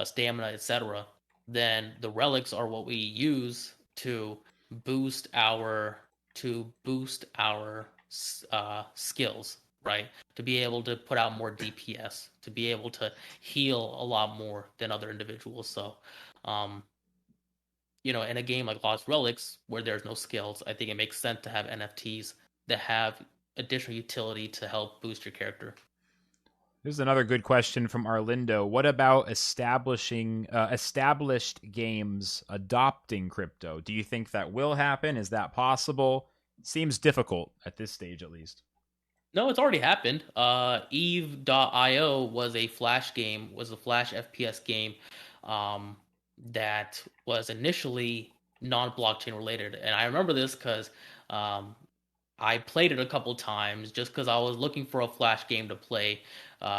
stamina, etc., then the relics are what we use to boost our skills, right? To be able to put out more DPS, to be able to heal a lot more than other individuals. So, um, in a game like Lost Relics where there's no skills, I think it makes sense to have NFTs that have additional utility to help boost your character. This is another good question from Arlindo. What about established games adopting crypto? Do you think that will happen? Is that possible? Seems difficult at this stage, at least. No, it's already happened. Eve.io was a Flash FPS game, um, that was initially non-blockchain related. And I remember this because um, I played it a couple times just because I was looking for a Flash game to play,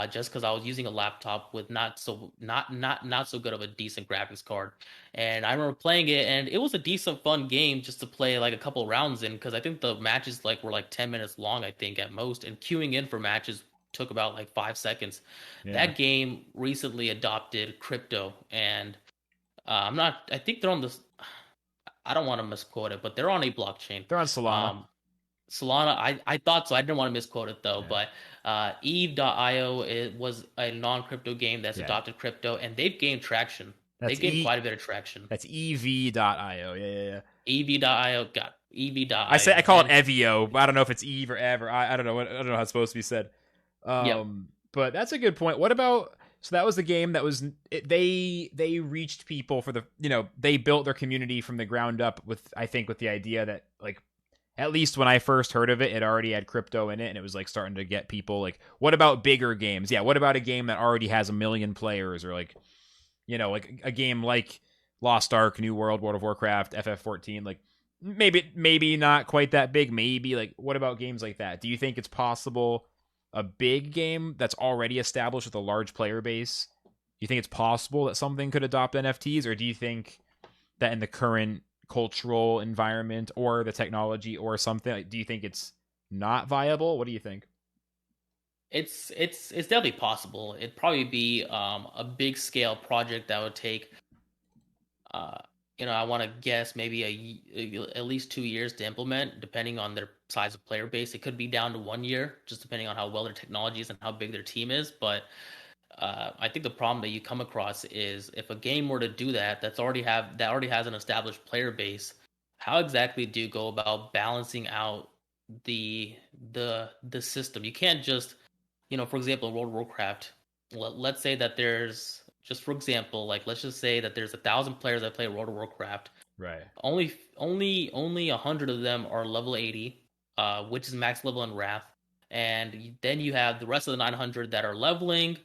just because I was using a laptop with not so good of a decent graphics card. And I remember playing it, and it was a decent, fun game just to play like a couple rounds in, because I think the matches were like 10 minutes long, I think at most, and queuing in for matches took about like 5 seconds. Yeah. That game recently adopted crypto, and I'm not. I think they're on this. I don't want to misquote it, but they're on a blockchain. They're on Solana. Solana, I thought so. I didn't want to misquote it though, Yeah. but Eve.io, it was a non-crypto game that's Yeah. adopted crypto, and they've gained traction. That's They've gained quite a bit of traction. That's ev.io. Yeah. Ev.io, got Ev.io. I call it Evio, but I don't know if it's Eve or Ev, or I don't know. I don't know how it's supposed to be said. Yep. But that's a good point. What about, so that was the game that was they reached people for the, they built their community from the ground up with, I think, with the idea that, like, at least when I first heard of it, it already had crypto in it, and it was like starting to get people like, what about bigger games? Yeah, what about a game that already has 1 million players, or like, like a game like Lost Ark, New World, World of Warcraft, FF14, like maybe not quite that big, maybe, like, what about games like that? Do you think it's possible a big game that's already established with a large player base? Do you think it's possible that something could adopt NFTs, or do you think that in the current cultural environment or the technology or something, do you think it's not viable? What do you think? It's definitely possible. It'd probably be a big scale project that would take uh, I want to guess maybe at least 2 years to implement, depending on their size of player base. It could be down to 1 year, just depending on how well their technology is and how big their team is. But I think the problem that you come across is, if a game were to do that, that already has an established player base, how exactly do you go about balancing out the the system? You can't just, for example, in World of Warcraft, let's say that there's, just for example, like, let's just say that there's 1,000 players that play World of Warcraft. Right. Only 100 of them are level 80, which is max level in Wrath, and then you have the rest of the 900 that are leveling,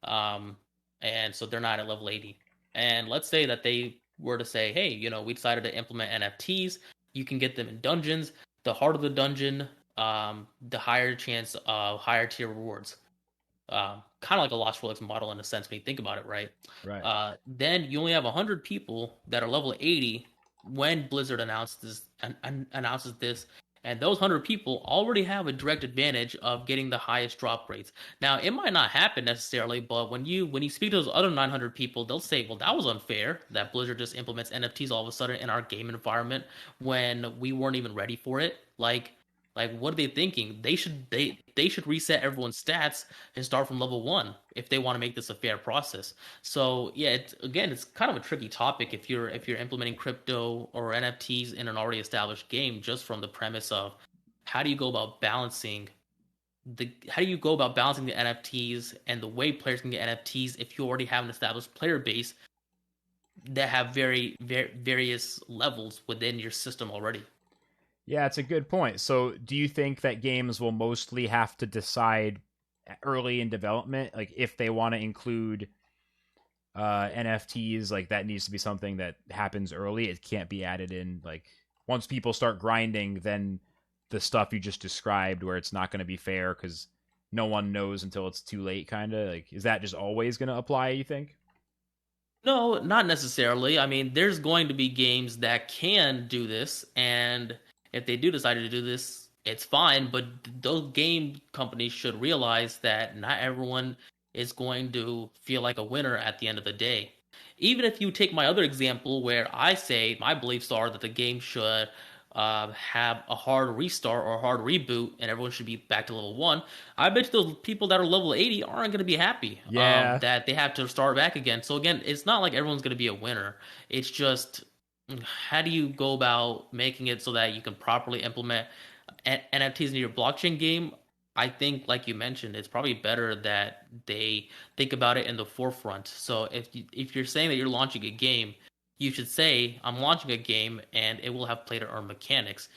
um, and so they're not at level 80. And let's say that they were to say, hey, we decided to implement NFTs. You can get them in dungeons. The harder the dungeon, the higher chance of higher tier rewards. Kind of like a Lost Relics model in a sense when you think about it, right? Right. Then you only have 100 people that are level 80 when Blizzard announces this, and those 100 people already have a direct advantage of getting the highest drop rates. Now, it might not happen necessarily, but when you speak to those other 900 people, they'll say, well, that was unfair that Blizzard just implements NFTs all of a sudden in our game environment when we weren't even ready for it. Like Like, what are they thinking? They should reset everyone's stats and start from level one if they want to make this a fair process. So yeah, it's kind of a tricky topic if you're implementing crypto or NFTs in an already established game, just from the premise of how do you go about balancing how do you go about balancing the NFTs and the way players can get NFTs if you already have an established player base that have various levels within your system already. Yeah, it's a good point. So, do you think that games will mostly have to decide early in development, like if they want to include NFTs, like that needs to be something that happens early. It can't be added in like once people start grinding, then the stuff you just described where it's not going to be fair because no one knows until it's too late, kind of like is that just always going to apply, you think? No, not necessarily. I mean, there's going to be games that can do this, and if they do decide to do this, it's fine. But those game companies should realize that not everyone is going to feel like a winner at the end of the day. Even if you take my other example, where I say my beliefs are that the game should have a hard restart or a hard reboot, and everyone should be back to level one. I bet you those people that are level 80 aren't going to be happy Yeah. that they have to start back again. So again, it's not like everyone's going to be a winner. It's just how do you go about making it so that you can properly implement NFTs into your blockchain game? I think, like you mentioned, it's probably better that they think about it in the forefront. So if you're saying that you're launching a game, you should say I'm launching a game and it will have play to earn mechanics,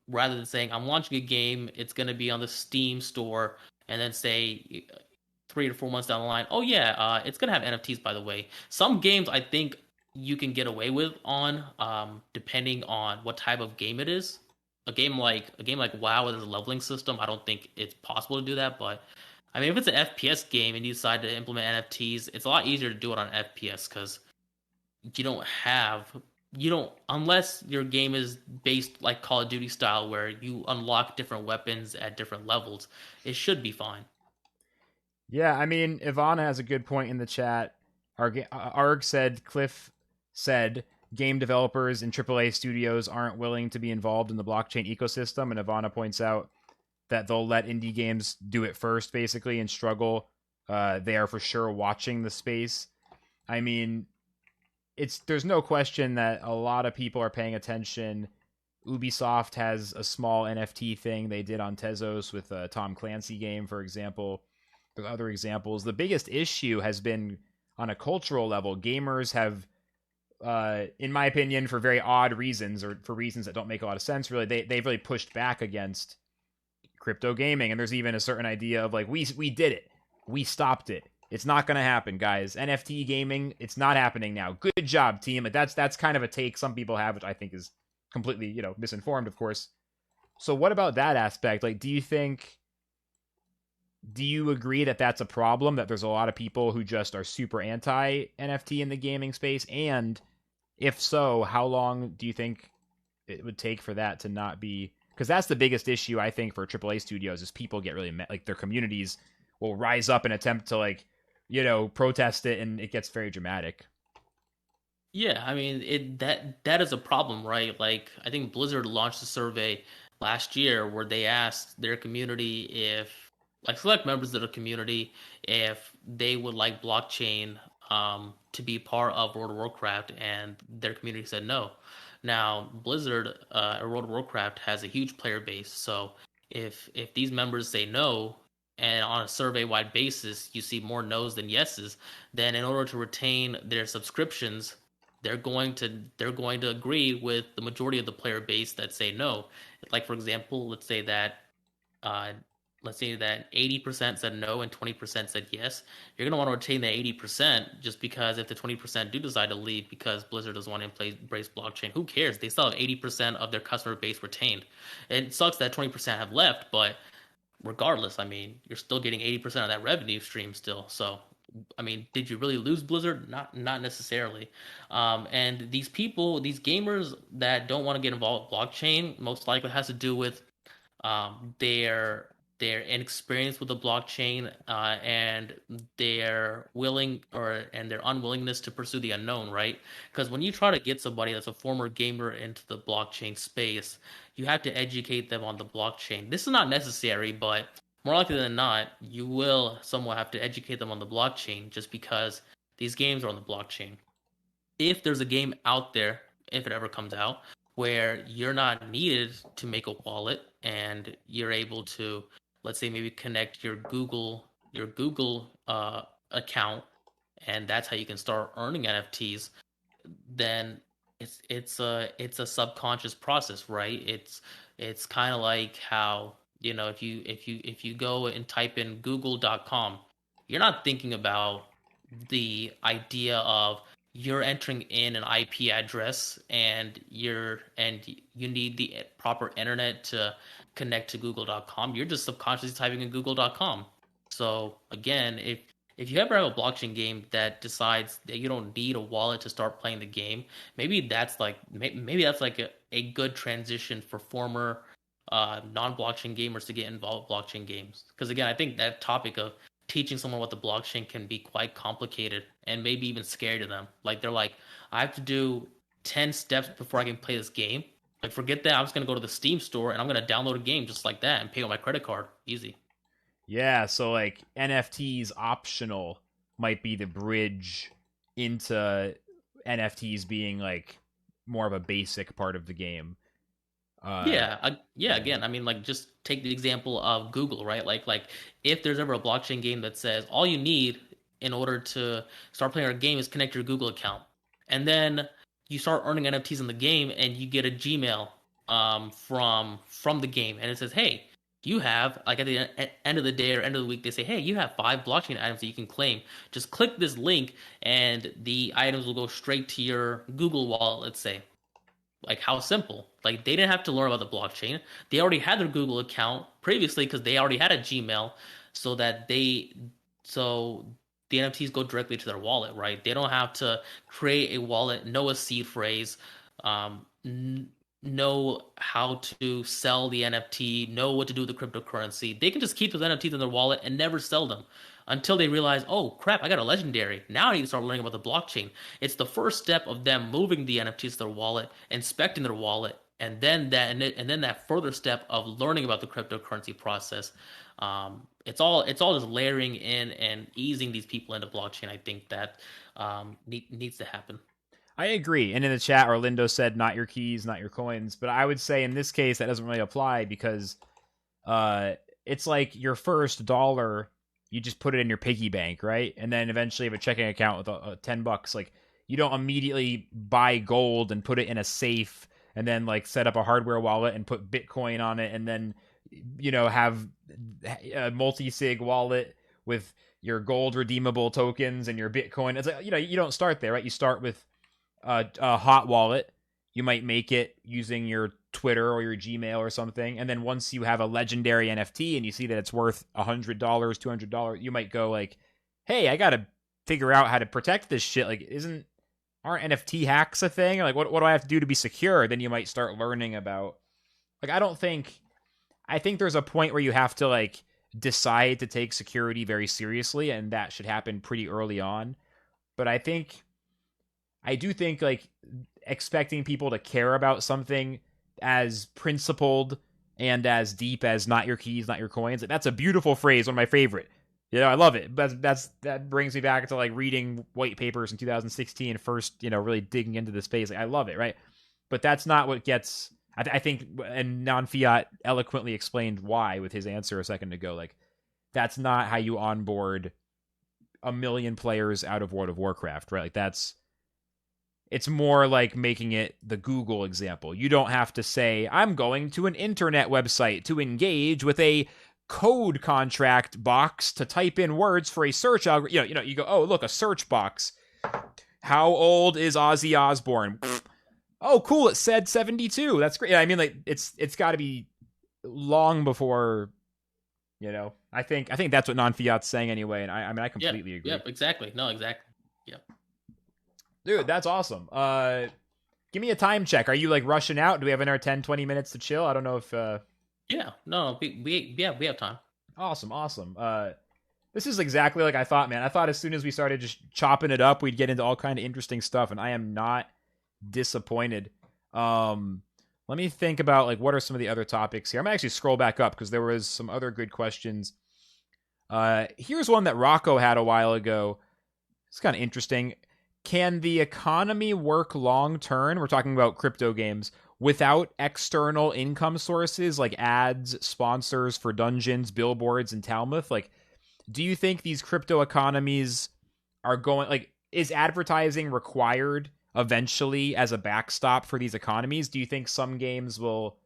rather than saying I'm launching a game, it's going to be on the Steam store, and then say 3 to 4 months down the line, oh yeah, it's going to have NFTs. By the way, some games I think you can get away with on, depending on what type of game it is. A game like WoW with a leveling system, I don't think it's possible to do that. But I mean, if it's an FPS game and you decide to implement NFTs, it's a lot easier to do it on FPS because you don't have you don't unless your game is based like Call of Duty style where you unlock different weapons at different levels, it should be fine. Yeah, I mean, Ivana has a good point in the chat. Arg said, Cliff said, game developers and AAA studios aren't willing to be involved in the blockchain ecosystem. And Ivana points out that they'll let indie games do it first, basically, and struggle. They are for sure watching the space. I mean, there's no question that a lot of people are paying attention. Ubisoft has a small NFT thing they did on Tezos with a Tom Clancy game, for example. There's other examples. The biggest issue has been on a cultural level. Gamers have, in my opinion, for very odd reasons or for reasons that don't make a lot of sense, really, they've really pushed back against crypto gaming. And there's even a certain idea of like, we did it, we stopped it. It's not going to happen, guys. NFT gaming, it's not happening now. Good job, team. But that's kind of a take some people have, which I think is completely misinformed, of course. So what about that aspect? Like, do you agree that that's a problem, that there's a lot of people who just are super anti NFT in the gaming space? And if so, how long do you think it would take for that to not be? Because that's the biggest issue, I think, for AAA studios is people get really like their communities will rise up and attempt to like protest it, and it gets very dramatic. Yeah, I mean that is a problem, right? Like I think Blizzard launched a survey last year where they asked their community if like select members of the community if they would like blockchain to be part of World of Warcraft, and their community said no. Now Blizzard, World of Warcraft has a huge player base, so if these members say no, and on a survey wide basis you see more no's than yeses, then in order to retain their subscriptions, they're going to agree with the majority of the player base that say no. Like for example, uh, let's say that 80% said no and 20% said yes. You're going to want to retain that 80% just because if the 20% do decide to leave because Blizzard doesn't want to embrace blockchain, who cares? They still have 80% of their customer base retained. It sucks that 20% have left, but regardless, I mean, you're still getting 80% of that revenue stream still. So, I mean, did you really lose Blizzard? Not necessarily. And these people, these gamers that don't want to get involved with blockchain, most likely has to do with their their inexperience with the blockchain, and their their unwillingness to pursue the unknown, right? Because when you try to get somebody that's a former gamer into the blockchain space, you have to educate them on the blockchain. This is not necessary, but more likely than not, you will somewhat have to educate them on the blockchain just because these games are on the blockchain. If there's a game out there, if it ever comes out, where you're not needed to make a wallet and you're able to, let's say, maybe connect your Google account, and that's how you can start earning NFTs, then it's a subconscious process, right? It's kind of like how, if you go and type in google.com, you're not thinking about the idea of you're entering in an IP address, and you need the proper internet to connect to google.com. You're just subconsciously typing in google.com. So again, if you ever have a blockchain game that decides that you don't need a wallet to start playing the game, maybe that's like a good transition for former non-blockchain gamers to get involved with blockchain games. Because again, I think that topic of teaching someone what the blockchain can be quite complicated and maybe even scary to them. Like they're like, I have to do 10 steps before I can play this game. Like forget that. I'm just gonna go to the Steam store and I'm gonna download a game just like that and pay with my credit card. Easy. Yeah, so like NFTs optional might be the bridge into NFTs being like more of a basic part of the game. Yeah. Again, I mean, like, just take the example of Google, right? Like, if there's ever a blockchain game that says all you need in order to start playing our game is connect your Google account, and then you start earning NFTs in the game, and you get a Gmail from the game, and it says, hey, you have, like, at the end of the day or end of the week, they say, hey, you have 5 blockchain items that you can claim. Just click this link, and the items will go straight to your Google wallet, let's say. Like, how simple. Like, they didn't have to learn about the blockchain. They already had their Google account previously because they already had a Gmail, so that so the NFTs go directly to their wallet, right? They don't have to create a wallet, know a seed phrase, know how to sell the NFT, know what to do with the cryptocurrency. They can just keep those NFTs in their wallet and never sell them until they realize, oh crap, I got a legendary. Now I need to start learning about the blockchain. It's the first step of them moving the NFTs to their wallet, inspecting their wallet, and then that further step of learning about the cryptocurrency process. It's all just layering in and easing these people into blockchain. I think that needs to happen. I agree. And in the chat, Orlando said, not your keys, not your coins. But I would say in this case, that doesn't really apply because it's like your first dollar, you just put it in your piggy bank, right? And then eventually you have a checking account with $10. Like, you don't immediately buy gold and put it in a safe and then like set up a hardware wallet and put Bitcoin on it and then, have a multi-sig wallet with your gold redeemable tokens and your Bitcoin. It's like, you don't start there, right? You start with a hot wallet. You might make it using your Twitter or your Gmail or something, and then once you have a legendary NFT and you see that it's worth $100, $200, you might go like, hey, I gotta figure out how to protect this shit. Like, aren't NFT hacks a thing? Like, what do I have to do to be secure? Then you might start learning about, like, I think there's a point where you have to like decide to take security very seriously, and that should happen pretty early on. But I do think like expecting people to care about something as principled and as deep as not your keys, not your coins. Like, that's a beautiful phrase, one of my favorite. I love it. But that brings me back to like reading white papers in 2016 first, really digging into the space. Like, I love it, right? But that's not what gets. I think, and Nonfiat eloquently explained why with his answer a second ago. Like, that's not how you onboard 1 million players out of World of Warcraft, right? Like, it's more like making it the Google example. You don't have to say, I'm going to an internet website to engage with a code contract box to type in words for a search algorithm. You go, oh, look, a search box. How old is Ozzy Osbourne? Oh, cool, it said 72. That's great. I mean, like, it's got to be long before, I think that's what Nonfiat's saying anyway, and I completely agree. Yep, exactly. No, exactly. Yep. Dude, that's awesome. Give me a time check. Are you like rushing out? Do we have another 10, 20 minutes to chill? I don't know if Yeah, no, we have time. Awesome, awesome. This is exactly like I thought, man. I thought as soon as we started just chopping it up, we'd get into all kind of interesting stuff, and I am not disappointed. Um, Let me think about like what are some of the other topics here. I'm gonna actually scroll back up because there was some other good questions. Here's one that Rocco had a while ago. It's kind of interesting. Can the economy work long term? We're talking about crypto games without external income sources like ads, sponsors for dungeons, billboards, and Talmuth. Like, do you think these crypto economies are going like is advertising required eventually as a backstop for these economies? Do you think some games will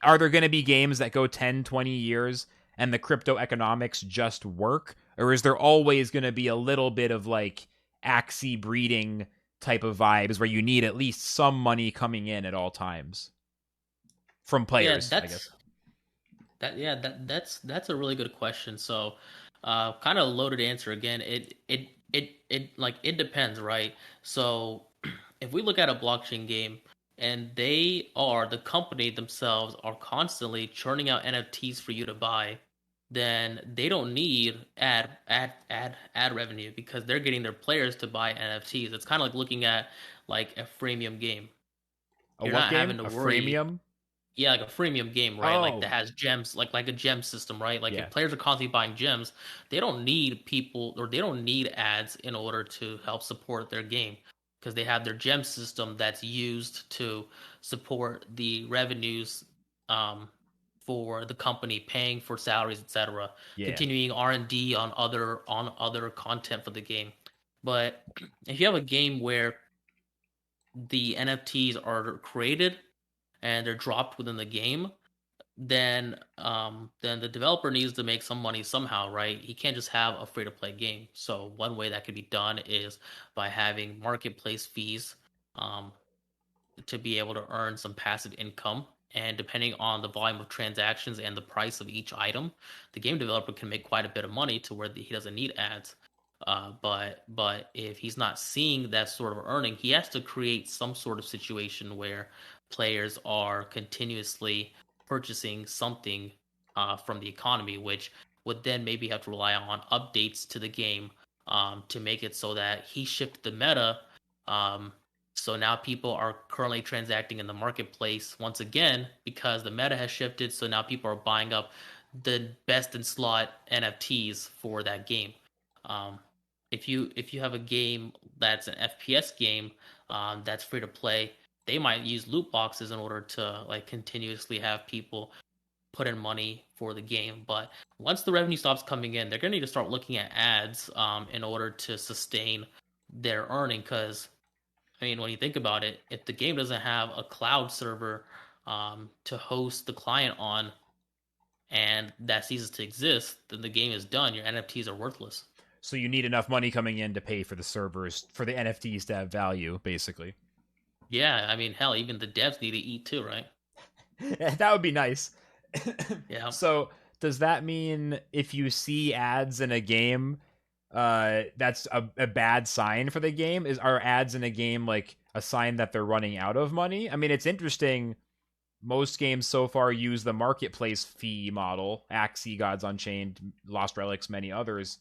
are there going to be games that go 10, 20 years and the crypto economics just work, or is there always going to be a little bit of like axie breeding type of vibes where you need at least some money coming in at all times from Yeah, players, I guess? that's a really good question. So, kind of loaded answer again. It like it depends, right? So, if we look at a blockchain game and the company themselves are constantly churning out NFTs for you to buy, then they don't need ad revenue because they're getting their players to buy NFTs. It's kind of like looking at like a freemium game. A You're what not having game? to A worry. freemium? Yeah, like a freemium game, right? Like that Oh, has gems, like a gem system, right? Like yeah. if players are constantly buying gems, they don't need people or they don't need ads in order to help support their game because they have their gem system that's used to support the revenues um, for the company, paying for salaries, etc., Yeah. continuing R&D on other content for the game. But if you have a game where the NFTs are created and they're dropped within the game, then the developer needs to make some money somehow, right? He can't just have a free to play game. So one way that could be done is by having marketplace fees um, to be able to earn some passive income. And depending on the volume of transactions and the price of each item, the game developer can make quite a bit of money to where he doesn't need ads. But if he's not seeing that sort of earning, he has to create some sort of situation where players are continuously purchasing something from the economy, which would then maybe have to rely on updates to the game to make it so that he shifted the meta. Um, so now people are currently transacting in the marketplace once again because the meta has shifted. So now people are buying up the best in slot NFTs for that game. Um, if you have a game that's an FPS game that's free to play, they might use loot boxes in order to like continuously have people put in money for the game. But once the revenue stops coming in, they're going to need to start looking at ads in order to sustain their earning. Because I mean, when you think about it, if the game doesn't have a cloud server to host the client on, and that ceases to exist, then the game is done. Your NFTs are worthless. So you need enough money coming in to pay for the servers for the NFTs to have value, basically. Yeah, I mean, hell, even the devs need to eat too, right? That would be nice. Yeah. So does that mean if you see ads in a game, that's a bad sign for the game? Is are ads in a game like a sign that they're running out of money? I mean, it's interesting. Most games so far use the marketplace fee model. Axie, Gods Unchained, Lost Relics, many others.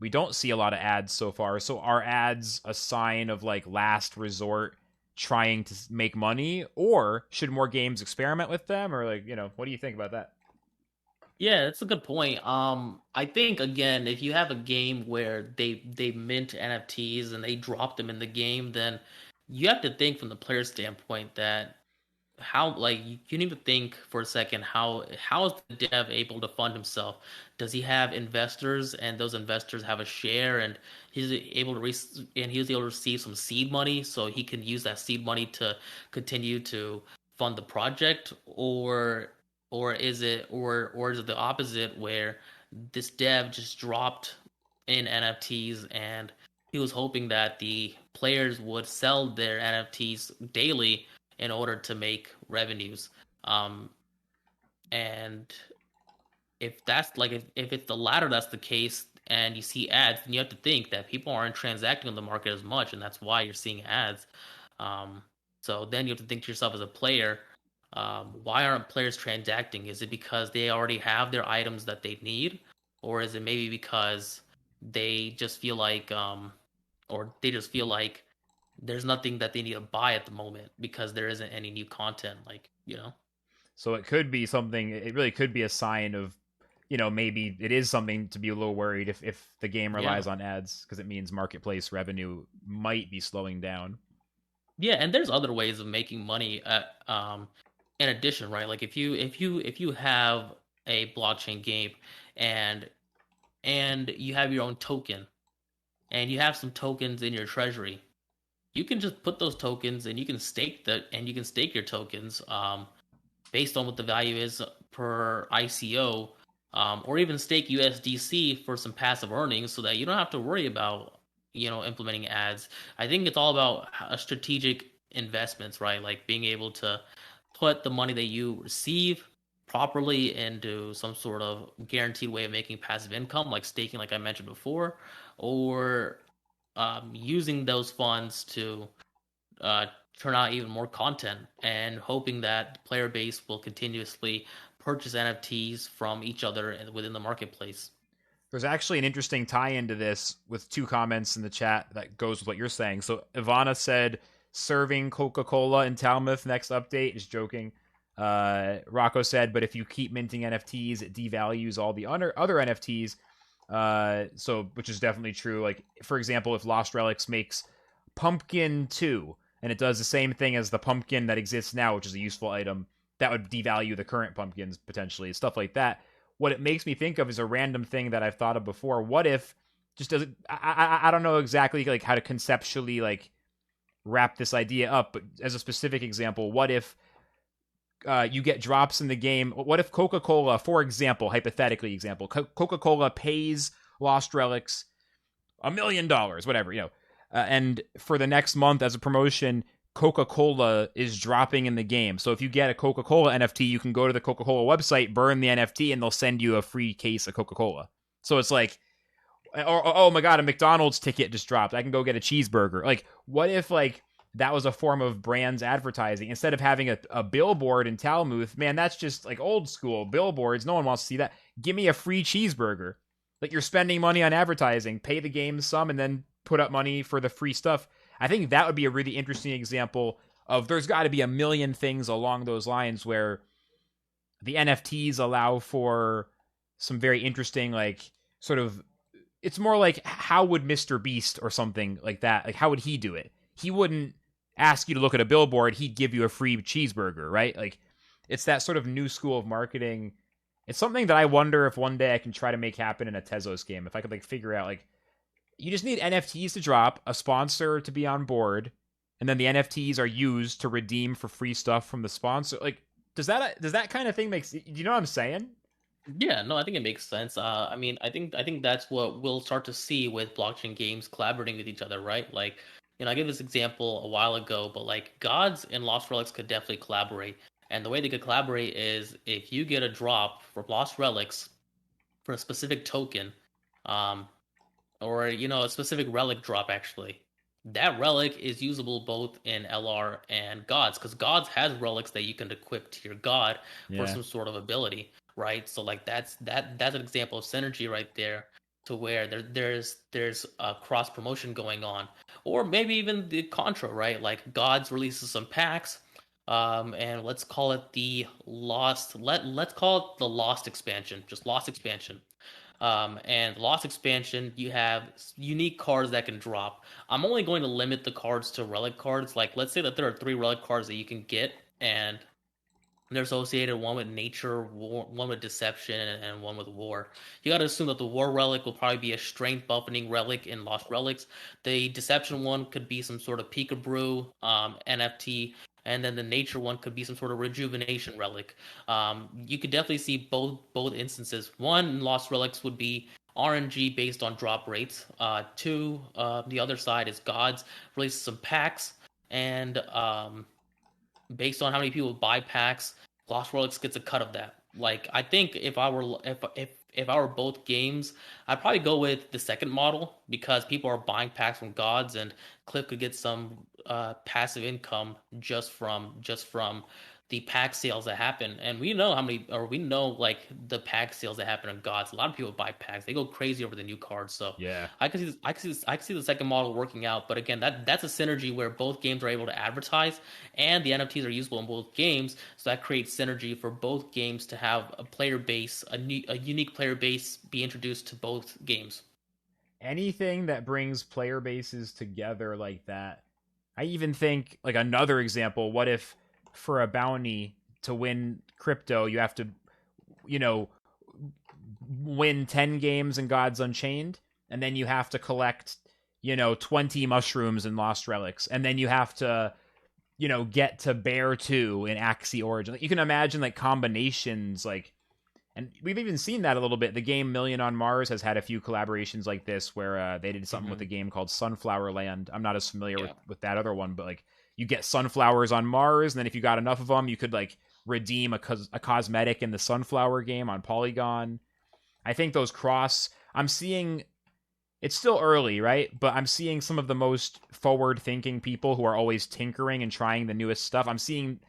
We don't see a lot of ads so far. So are ads a sign of like last resort trying to make money, or should more games experiment with them, or like what do you think about that? Yeah, that's a good point. I think again, if you have a game where they mint NFTs and they drop them in the game, then you have to think from the player standpoint that how like you need to think for a second how is the dev able to fund himself? Does he have investors and those investors have a share and he was able to receive some seed money so he can use that seed money to continue to fund the project, or is it the opposite where this dev just dropped in NFTs and he was hoping that the players would sell their NFTs daily in order to make revenues. Um, and if that's like if it's the latter that's the case and you see ads, then you have to think that people aren't transacting on the market as much, and that's why you're seeing ads. Um, so then you have to think to yourself as a player, Why aren't players transacting? Is it because they already have their items that they need, or is it maybe because they just feel like, or they just feel like there's nothing that they need to buy at the moment because there isn't any new content, like, you know? So it could be something. It really could be a sign of, maybe it is something to be a little worried if the game Yeah. relies on ads because it means marketplace revenue might be slowing down. Yeah, and there's other ways of making money in addition, right? Like if you have a blockchain game and you have your own token and you have some tokens in your treasury, you can just put those tokens and you can stake your tokens based on what the value is per ICO, or even stake USDC for some passive earnings, so that you don't have to worry about implementing ads. I think it's all about strategic investments, right? Like being able to put the money that you receive properly into some sort of guaranteed way of making passive income, like staking, like I mentioned before, or using those funds to uh, turn out even more content and hoping that the player base will continuously purchase NFTs from each other within the marketplace. There's actually an interesting tie into this with two comments in the chat that goes with what you're saying. So Ivana said serving Coca-Cola in Talmuth next update is joking. Rocco said, but if you keep minting NFTs, it devalues all the other NFTs. So which is definitely true. Like for example, if Lost Relics makes Pumpkin 2 and it does the same thing as the pumpkin that exists now, which is a useful item, that would devalue the current pumpkins potentially, stuff like that. What it makes me think of is a random thing that I've thought of before. What if just doesn't I don't know exactly like how to conceptually like wrap this idea up, but as a specific example, what if you get drops in the game? What if Coca-Cola, for example, hypothetically example, Coca-Cola pays Lost Relics $1 million, whatever, and for the next month as a promotion, Coca-Cola is dropping in the game. So if you get a Coca-Cola NFT, you can go to the Coca-Cola website, burn the NFT, and they'll send you a free case of Coca-Cola. So it's like, oh my god, a McDonald's ticket just dropped. I can go get a cheeseburger. Like, what if like that was a form of brands advertising instead of having a billboard in Talmuth? Man, that's just like old school billboards. No one wants to see that. Give me a free cheeseburger. Like you're spending money on advertising, pay the game some, and then put up money for the free stuff. I think that would be a really interesting example of there's got to be a million things along those lines where the NFTs allow for some very interesting, like, sort of. It's more like how would Mr. Beast or something like that, like, how would he do it? He wouldn't ask you to look at a billboard, he'd give you a free cheeseburger, right? Like, it's that sort of new school of marketing. It's something that I wonder if one day I can try to make happen in a Tezos game. If I could, like, figure out, like, you just need NFTs to drop, a sponsor to be on board, and then the NFTs are used to redeem for free stuff from the sponsor. Like, does that kind of thing make? Do you know what I'm saying? Yeah, no, I think it makes sense. I mean, I think that's what we'll start to see with blockchain games collaborating with each other, right? Like, I gave this example a while ago, but like Gods and Lost Relics could definitely collaborate. And the way they could collaborate is if you get a drop from Lost Relics for a specific token, um, or a specific relic drop actually. That relic is usable both in LR and gods, because gods has relics that you can equip to your god for Yeah. some sort of ability, right? So like that's an example of synergy right there, to where there's a cross promotion going on, or maybe even the contra, right? Like gods releases some packs, and let's call it the lost. Let's call it the lost expansion, just lost expansion. And Lost Expansion, you have unique cards that can drop. I'm only going to limit the cards to relic cards. Like, let's say that there are 3 relic cards that you can get, and they're associated one with nature, one with deception, and one with war. You got to assume that the war relic will probably be a strength buffeting relic in Lost Relics. The deception one could be some sort of peekaboo NFT, and then the nature one could be some sort of rejuvenation relic. You could definitely see both instances. One, Lost Relics would be RNG based on drop rates. Two, the other side is Gods releases some packs, and based on how many people buy packs, Lost Relics gets a cut of that. Like, I think if I were both games, I'd probably go with the second model, because people are buying packs from gods, and Cliff could get some passive income just from the pack sales that happen, and we know how many, or we know like the pack sales that happen in gods. A lot of people buy packs; they go crazy over the new cards. So Yeah. I can see the second model working out. But again, that's a synergy where both games are able to advertise, and the NFTs are usable in both games. So that creates synergy for both games to have a player base, a unique player base, be introduced to both games. Anything that brings player bases together like that. I even think like another example, what if for a bounty to win crypto, you have to, you know, win 10 games in Gods Unchained and then you have to collect, 20 mushrooms and lost relics and then you have to, get to Bear 2 in Axie Origin. Like, you can imagine like combinations like and we've even seen that a little bit. The game Million on Mars has had a few collaborations like this where they did something with a game called Sunflower Land. I'm not as familiar with, Yeah. with that other one, but like you get sunflowers on Mars, and then if you got enough of them, you could like redeem a cosmetic in the Sunflower game on Polygon. I think those cross. I'm seeing it's still early, right? But I'm seeing some of the most forward-thinking people who are always tinkering and trying the newest stuff. I'm seeing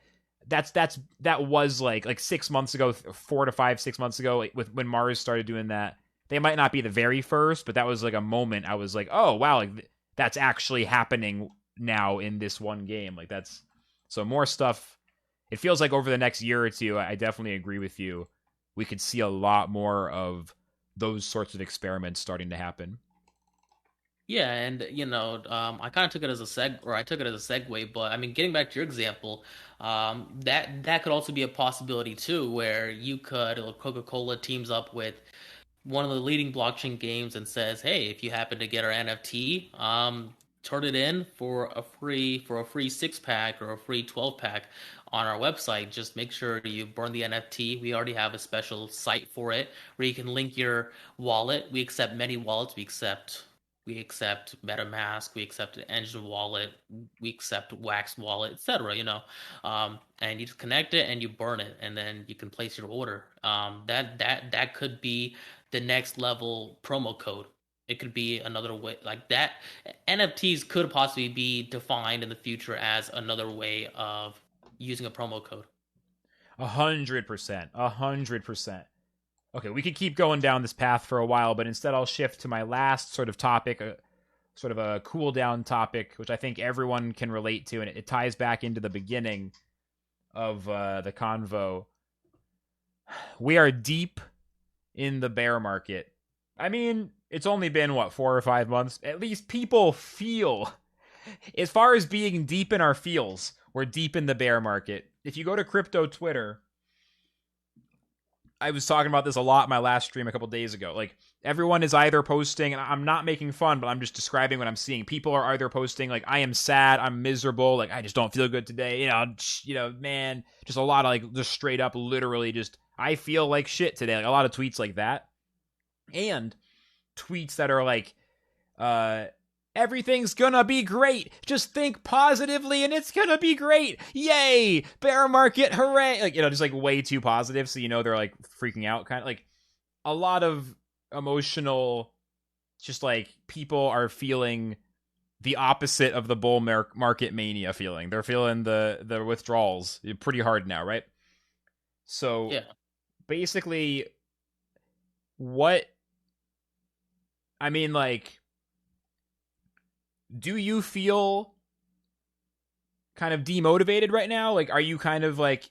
that was like 6 months ago, 4 to 5 6 months ago, like, with when Mars started doing that. They might not be the very first, but that was like a moment I was like, oh wow, like that's actually happening now in this one game. Like that's so more stuff. It feels like over the next year or two, I definitely agree with you. We could see a lot more of those sorts of experiments starting to happen. Yeah, and I kind of took it as a I took it as a segue. But I mean, getting back to your example, that could also be a possibility too, where you could Coca-Cola teams up with one of the leading blockchain games and says, "Hey, if you happen to get our NFT, turn it in for a free 6 pack or a free 12 pack on our website. Just make sure you burn the NFT. We already have a special site for it where you can link your wallet. We accept many wallets. We accept MetaMask, we accept Engine Wallet, we accept Wax Wallet, etc. And you just connect it and you burn it, and then you can place your order. That could be the next level promo code. It could be another way like that. NFTs could possibly be defined in the future as another way of using a promo code. 100%. 100%. Okay, we could keep going down this path for a while, but instead I'll shift to my last sort of topic, sort of a cool down topic, which I think everyone can relate to, and it ties back into the beginning of the convo. We are deep in the bear market. I mean, it's only been, what, 4 or 5 months? At least people feel, as far as being deep in our feels, we're deep in the bear market. If you go to crypto Twitter, I was talking about this a lot in my last stream a couple days ago. Like everyone is either posting, and I'm not making fun, but I'm just describing what I'm seeing. People are either posting like, "I am sad, I'm miserable, like I just don't feel good today." Man, just a lot of like just straight up, literally, just I feel like shit today. Like a lot of tweets like that, and tweets that are like, uh, everything's gonna be great. Just think positively and it's gonna be great. Yay! Bear market, hooray! Like, just like way too positive, so they're like freaking out, kind of like a lot of emotional, just like people are feeling the opposite of the bull market mania feeling. They're feeling the withdrawals pretty hard now, right? So Yeah. basically, what I mean, like, do you feel kind of demotivated right now? Like, are you kind of like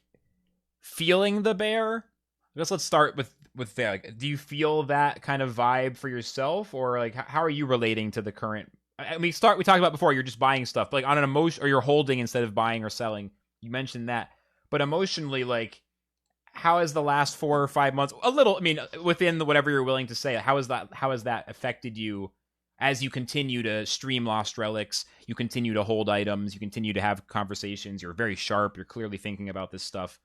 feeling the bear? I guess let's start with that. Like, do you feel that kind of vibe for yourself, or like how are you relating to the current? We talked about before. You're just buying stuff, but like on an emotion, or you're holding instead of buying or selling. You mentioned that, but emotionally, like, how has the last 4 or 5 months, a little, I mean, within whatever you're willing to say, how has that affected you as you continue to stream Lost Relics, you continue to hold items, you continue to have conversations, you're very sharp, you're clearly thinking about this stuff.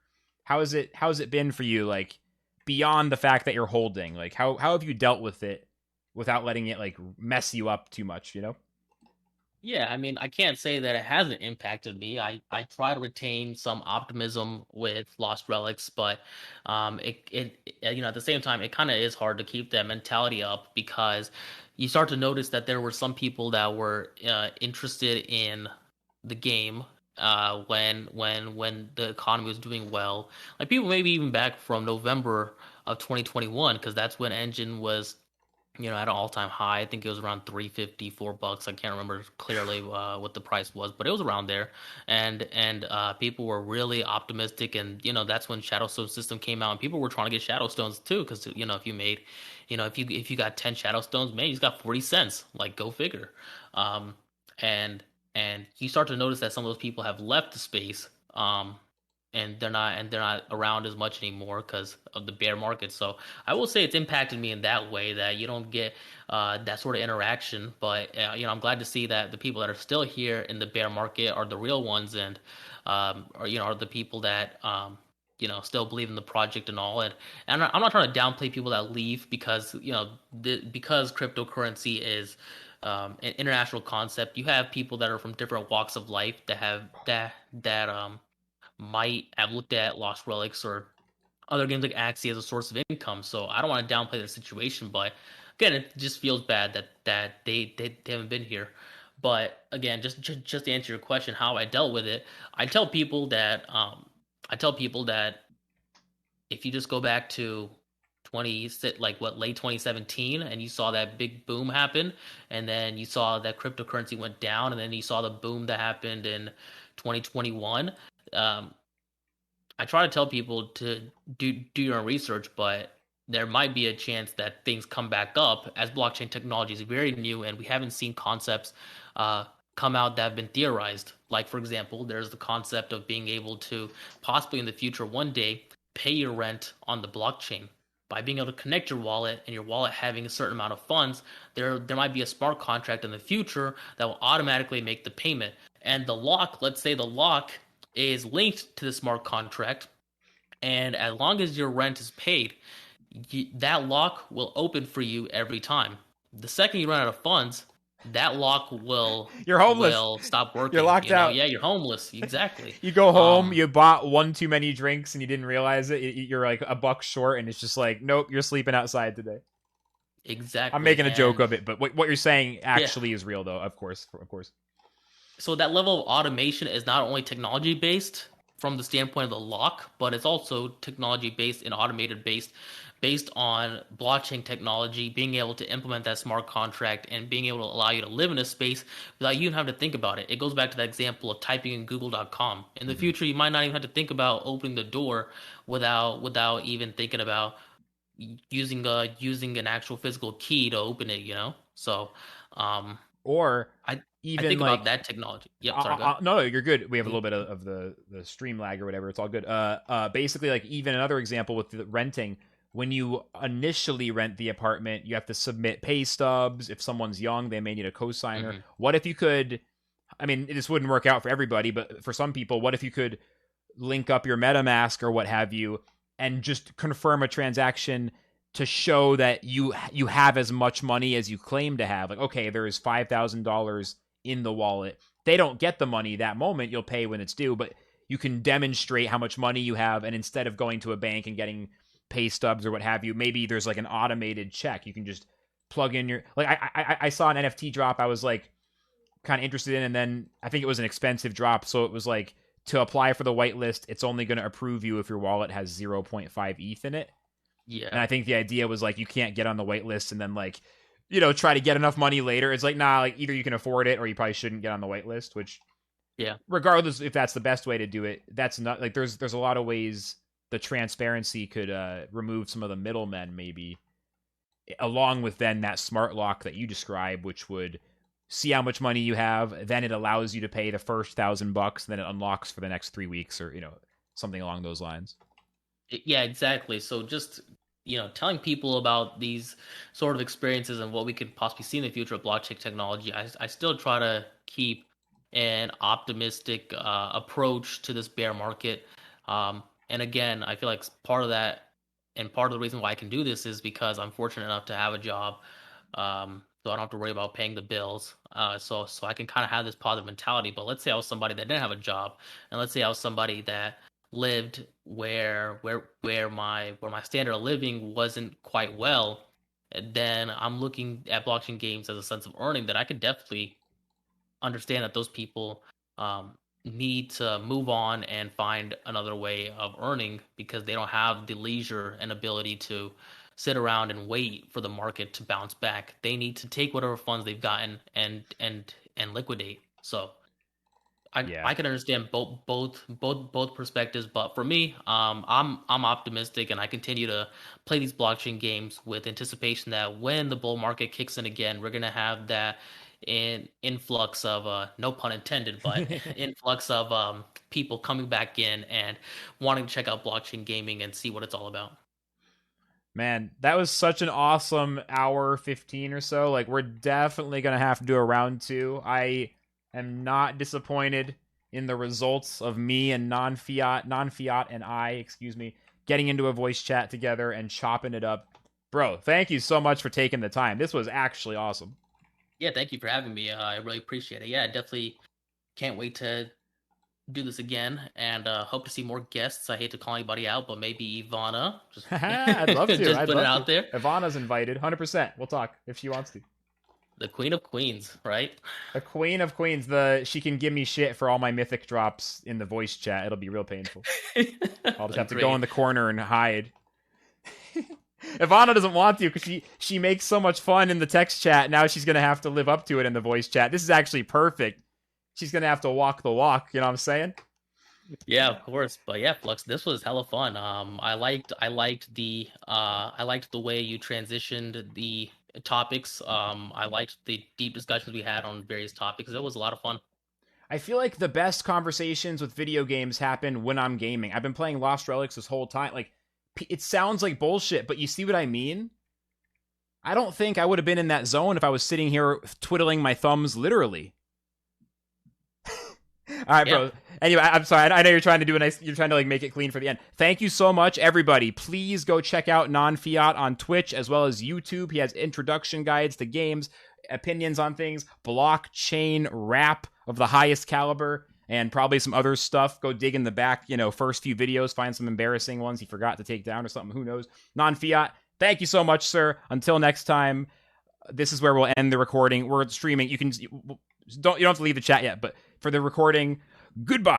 How has it been for you, like, beyond the fact that you're holding? Like, how have you dealt with it without letting it like mess you up too much? Yeah, I mean, I can't say that it hasn't impacted me. I try to retain some optimism with Lost Relics, but at the same time, it kind of is hard to keep that mentality up because you start to notice that there were some people that were interested in the game when the economy was doing well. Like people maybe even back from November of 2021, because that's when Engine was, at an all-time high. I think it was around 350, $4. I can't remember clearly what the price was, but it was around there. And people were really optimistic, and that's when Shadowstone system came out, and people were trying to get Shadowstones too, because if you made, if you got 10 Shadowstones, man, you just got 40 cents. Like, go figure. Um, and and you start to notice that some of those people have left the space. And they're not around as much anymore because of the bear market. So I will say it's impacted me in that way, that you don't get that sort of interaction. But I'm glad to see that the people that are still here in the bear market are the real ones, and are the people that still believe in the project and all. And I'm not trying to downplay people that leave, because because cryptocurrency is an international concept. You have people that are from different walks of life that have that might have looked at Lost Relics or other games like Axie as a source of income. So I don't want to downplay their situation, but again, it just feels bad that they haven't been here. But again, just to answer your question, how I dealt with it, I tell people that I tell people that if you just go back to 20, like what, late 2017, and you saw that big boom happen, and then you saw that cryptocurrency went down, and then you saw the boom that happened in 2021. um, I try to tell people to do your own research, but there might be a chance that things come back up, as blockchain technology is very new and we haven't seen concepts uh, come out that have been theorized. Like, for example, there's the concept of being able to possibly in the future one day pay your rent on the blockchain. By being able to connect your wallet, and your wallet having a certain amount of funds, there might be a smart contract in the future that will automatically make the payment. And the lock, let's say the lock is linked to the smart contract, and as long as your rent is paid, that lock will open for you every time. The second you run out of funds, that lock will You're homeless. will stop You're working. locked out. Yeah, you're homeless. Exactly. You go home, Um, you bought one too many drinks and you didn't realize it. You're like a buck short, and it's just like, nope, you're sleeping outside today. I'm exactly. making a joke And of it, but what you're saying yeah, actually is real, though. Of course, of course. so that level of automation is not only technology based from the standpoint of the lock, but it's also technology based and automated based on blockchain technology, being able to implement that smart contract and being able to allow you to live in a space without you even having to think about it. It goes back to that example of typing in google.com. In the Mm-hmm. future, you might not even have to think about opening the door without even thinking about using an actual physical key to open it. So um Or I I even think about like that technology. Yep, sorry, go ahead. no, you're good. We have a Mhm. little bit of the stream lag or whatever. It's all good. Basically, like even another example with the renting. When you initially rent the apartment, you have to submit pay stubs. If someone's young, they may need a cosigner. Mhm. What if you could? I mean, this wouldn't work out for everybody, but for some people, what if you could link up your MetaMask or what have you, and just confirm a transaction to show that you have as much money as you claim to have. Like, okay, there is $5,000 in the wallet. They don't get the money that moment. You'll pay when it's due, but you can demonstrate how much money you have, and instead of going to a bank and getting pay stubs or what have you, maybe there's like an automated check. You can just plug in your like. I saw an NFT drop. I was like kind of interested in, and then I think it was an expensive drop, so it was like to apply for the whitelist, it's only going to approve you if your wallet has zero point 0.5 ETH in it. And Yeah. I think the idea was like you can't get on the whitelist and then like try to get enough money later. It's like nah, like either you can afford it or you probably shouldn't get on the whitelist. Which Yeah. regardless if that's the best way to do it, that's not like there's a lot of ways the transparency could remove some of the middlemen maybe, along with then that smart lock that you describe, which would see how much money you have. Then it allows you to pay the first $1,000, then it unlocks for the next 3 weeks, or something along those lines. Yeah, exactly. So just, telling people about these sort of experiences and what we could possibly see in the future of blockchain technology, I still try to keep an optimistic approach to this bear market. And again, I feel like part of that, and part of the reason why I can do this is because I'm fortunate enough to have a job. So I don't have to worry about paying the bills. So I can kind of have this positive mentality. But let's say I was somebody that didn't have a job, and let's say I was somebody that lived where my standard of living wasn't quite well, then I'm looking at blockchain games as a sense of earning that I could definitely understand that those people um need to move on and find another way of earning because they don't have the leisure and ability to sit around and wait for the market to bounce back. They need to take whatever funds they've gotten and liquidate. So Yeah. I can understand both perspectives, but for me, I'm optimistic, and I continue to play these blockchain games with anticipation that when the bull market kicks in again, we're gonna have that influx of no pun intended, but influx of people coming back in and wanting to check out blockchain gaming and see what it's all about. Man, that was such an awesome hour 15 or so. Like, we're definitely going to have to do a round two. I am not disappointed in the results of me and non-fiat and excuse me, getting into a voice chat together and chopping it up. Bro, thank you so much for taking the time. This was actually awesome. Yeah, thank you for having me. I really appreciate it. Yeah, definitely can't wait to do this again and hope to see more guests. I hate to call anybody out, but maybe Ivana. Just I'd love to. just I'd put it love to. out there. Ivana's invited. 100%. We'll talk if she wants to. The Queen of Queens, right? The Queen of Queens. She can give me shit for all my mythic drops in the voice chat. It'll be real painful. I'll just have to go in the corner and hide. Ivana doesn't want to because she makes so much fun in the text chat. Now she's gonna have to live up to it in the voice chat. This is actually perfect. She's gonna have to walk the walk. You know what I'm saying? Yeah, of course. But yeah, Flux, this was hella fun. I liked the way you transitioned the topics. I liked the deep discussions we had on various topics. It was a lot of fun. I feel like the best conversations with video games happen when I'm gaming. I've been playing Lost Relics this whole time. Like, it sounds like bullshit, but you see what I mean? I don't think I would have been in that zone if I was sitting here twiddling my thumbs literally. All right, Yeah. bro. Anyway, I'm sorry. I know you're trying to do a nice. You're trying to like make it clean for the end. Thank you so much, everybody. Please go check out Nonfiat on Twitch as well as YouTube. He has introduction guides to games, opinions on things, blockchain rap of the highest caliber, and probably some other stuff. Go dig in the back. First few videos, find some embarrassing ones he forgot to take down or something. Who knows? Nonfiat. Thank you so much, sir. Until next time. This is where we'll end the recording. We're streaming. You don't have to leave the chat yet, but for the recording, goodbye.